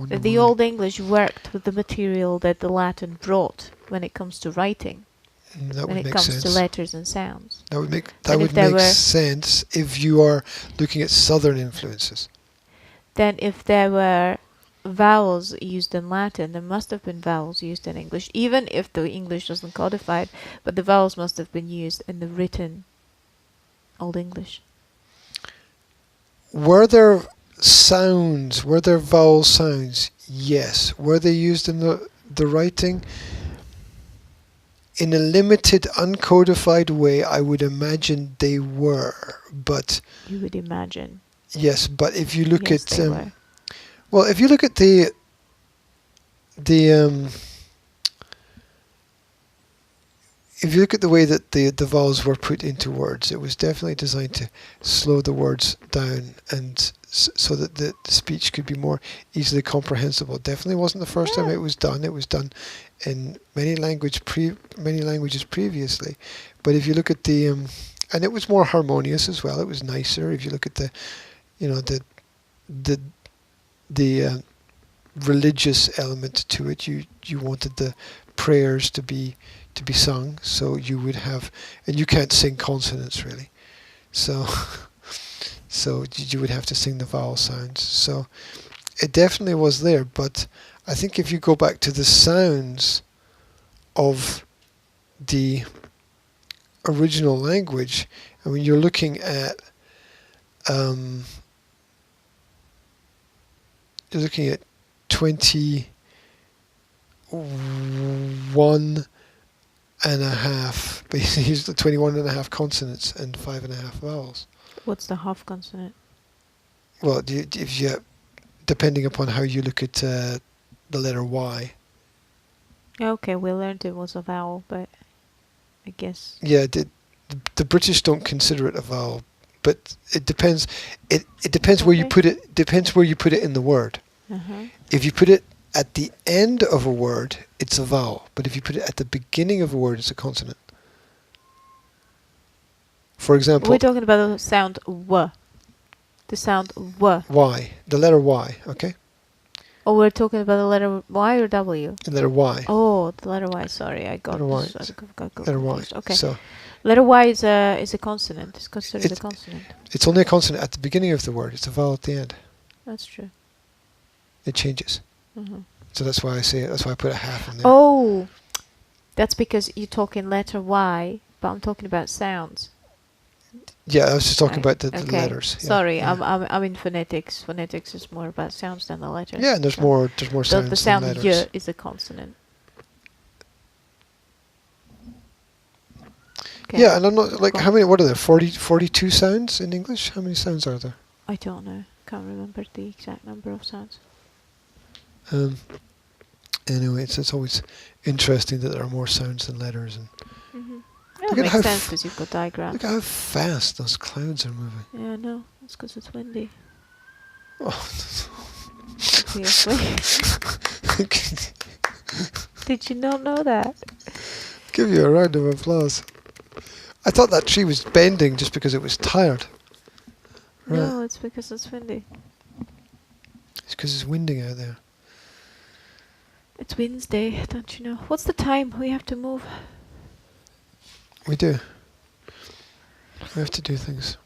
that the Old English worked with the material that the Latin brought when it comes to writing, when it comes to letters and sounds. That would make sense if you are looking at Southern influences. Then if there were vowels used in Latin, there must have been vowels used in English, even if the English wasn't codified, but the vowels must have been used in the written Old English. Were there sounds, were there vowel sounds? Yes. Were they used in the writing? In a limited, uncodified way, I would imagine they were. But You would imagine. yes, but if you look Yes, at they were. well, if you look at the if you look at the way that the vowels were put into words, it was definitely designed to slow the words down and so that the speech could be more easily comprehensible. Definitely wasn't the first time it was done. It was done in many languages previously. But if you look at the and it was more harmonious as well. It was nicer. If you look at the, you know, the religious element to it, you wanted the prayers to be sung, so you would have, and you can't sing consonants really, so so you would have to sing the vowel sounds. So it definitely was there, but I think if you go back to the sounds of the original language, I mean, you're looking at 21 and a half, basically used the 21 and a half consonants and 5.5 vowels. What's the half consonant? Well, if you, depending upon how you look at the letter Y. Okay, we learned it was a vowel, but I guess. Yeah, the British don't consider it a vowel, but it depends. It depends where you Okay. put it. Depends where you put it in the word. Uh-huh. If you put it at the end of a word, it's a vowel. But if you put it at the beginning of a word, it's a consonant. For example, We're talking about the sound W. The sound W. Y, the letter Y, okay? Oh, we're talking about the letter Y or W? The letter Y. Oh, the letter Y. Sorry, I got Letter Y. got Letter Y. confused. Okay. So Letter Y is a consonant. It's considered a It's- consonant. it's only a consonant at the beginning of the word. It's a vowel at the end. That's true. It changes. Mhm. So that's why I say it. That's why I put a half in there. Oh, that's because you talk in letter Y, but I'm talking about sounds. Yeah, I was just talking Right. about the Okay. letters. Yeah, Sorry, yeah. I'm in phonetics. Phonetics is more about sounds than the letters. Yeah, and there's So more the sounds sound than letters. Y is a consonant. Okay. Yeah, and I'm not like Go how on. many? What are there? 42 sounds in English? How many sounds are there? I don't know. Can't remember the exact number of sounds. Anyway, it's always interesting that there are more sounds than letters, and Mm-hmm. Look That at makes how sense because you've got diagrams. look how fast those clouds are moving. Yeah, no, it's because it's windy. Oh. Seriously. Did you not know that? Give you a round of applause. I thought that tree was bending just because it was tired. Right. No, it's because it's windy. It's because it's winding out there. It's Wednesday, don't you know? What's the time? We have to move. We do. We have to do things.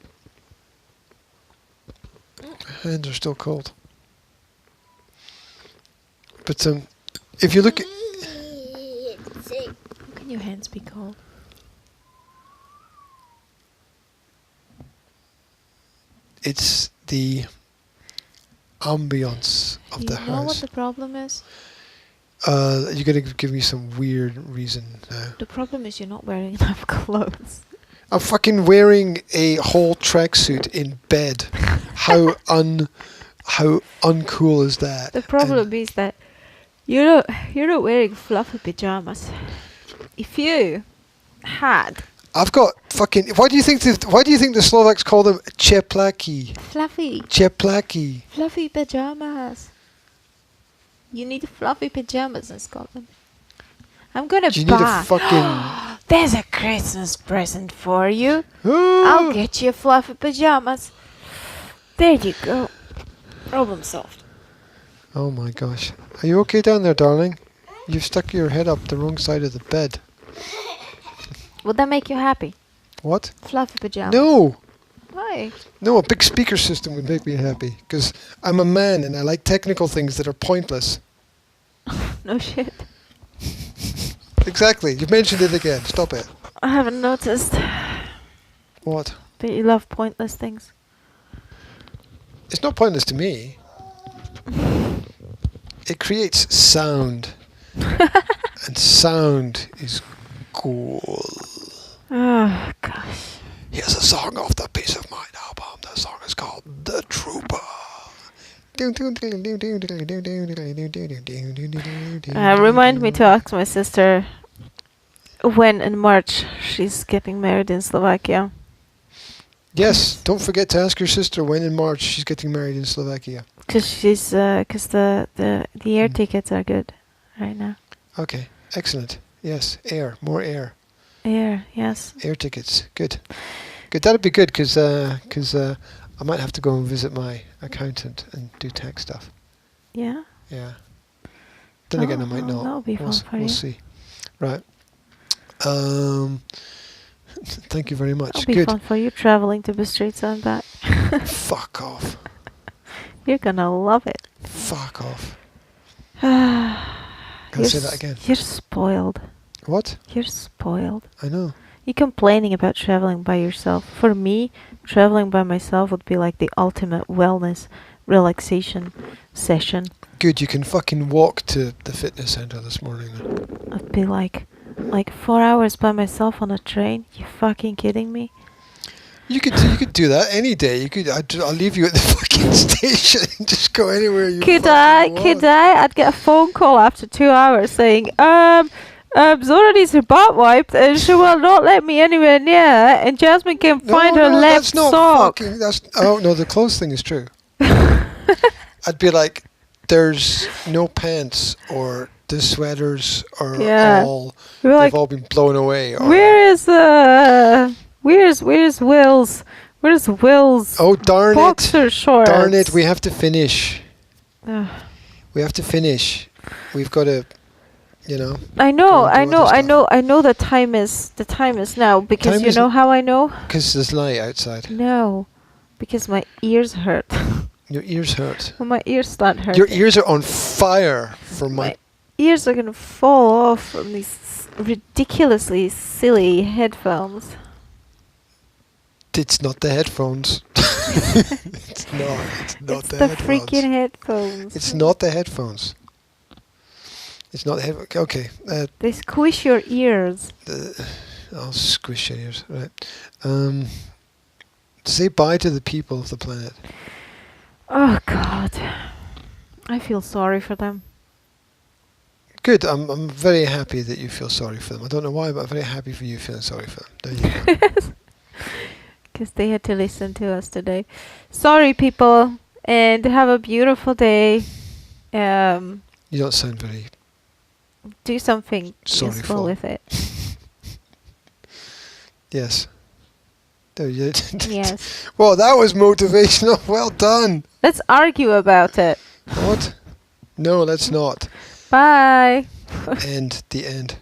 My hands are still cold. But if you look at How can your hands be cold? it's the ambience of You the know what house. the problem is? You're gonna give me some weird reason now. The problem is you're not wearing enough clothes. I'm fucking wearing a whole tracksuit in bed. How uncool is that? The problem is that you're not wearing fluffy pajamas. If you had I've got fucking. Why do you think the Slovaks call them cheplaki? fluffy Cheplaki. pajamas, you need fluffy pajamas in Scotland. I'm gonna Do you need buy. a fucking? There's a Christmas present for you. I'll get you fluffy pajamas. There you go. Problem solved. Oh my gosh. Are you okay down there, darling? You've stuck your head up the wrong side of the bed. Would that make you happy? What? Fluffy pajamas. No. Why? No, a big speaker system would make me happy. Because I'm a man and I like technical things that are pointless. No shit. Exactly. You've mentioned it again. Stop it. I haven't noticed What? that you love pointless things. It's not pointless to me. It creates sound. And sound is cool. Oh, gosh. Here's a song off the Peace of Mind album. The song is called The Trooper. Remind me to ask my sister when in March she's getting married in Slovakia. Yes, don't forget to ask your sister when in March she's getting married in Slovakia. Because the air tickets are good right now. Okay, excellent. Yes, more air. Air, yes. Air tickets, good. That'd be good because I might have to go and visit my accountant and do tax stuff. Yeah. Yeah. Then again, I might not. That'll be fun for you. We'll see. Right. Thank you very much. It'll be Good. fun for you traveling to Bistrica and back. Fuck off. You're gonna love it. Fuck off. Can I say that again? You're spoiled. What? You're spoiled. I know. You're complaining about traveling by yourself. For me, traveling by myself would be like the ultimate wellness relaxation session. Good, you can fucking walk to the fitness centre this morning. I'd be like 4 hours by myself on a train. You fucking kidding me? You could do that any day. I'll leave you at the fucking station and just go anywhere you Could want. I'd get a phone call after 2 hours saying, Zora needs her butt wiped and she will not let me anywhere near her, and Jasmine can find her left that's not sock. The clothes thing is true. I'd be like, there's no pants, or the sweaters are they've all been blown away. Or Where's Will's? Where's Will's? Oh, darn boxer shorts? Darn it, we have to finish. Ugh. We have to finish. We've got to, I know the time is now, because you know how I know? Because there's light outside. No, because my ears hurt. Your ears hurt. When my ears start hurting. Your ears are on fire for my ears are gonna fall off from these ridiculously silly headphones. It's not the headphones. It's not It's the the headphones. Freaking headphones. It's not the headphones. It's not the headphones. Okay. They squish your ears. I'll squish your ears. Right. Say bye to the people of the planet. Oh God, I feel sorry for them. Good. I'm very happy that you feel sorry for them. I don't know why, but I'm very happy for you feeling sorry for them. There you go. Because they had to listen to us today. Sorry, people, and have a beautiful day. You don't sound very. Do something Sorryful. useful with it. Yes. Yes. Well, that was motivational. Well done. Let's argue about it. What? No, let's not. Bye. End. The end.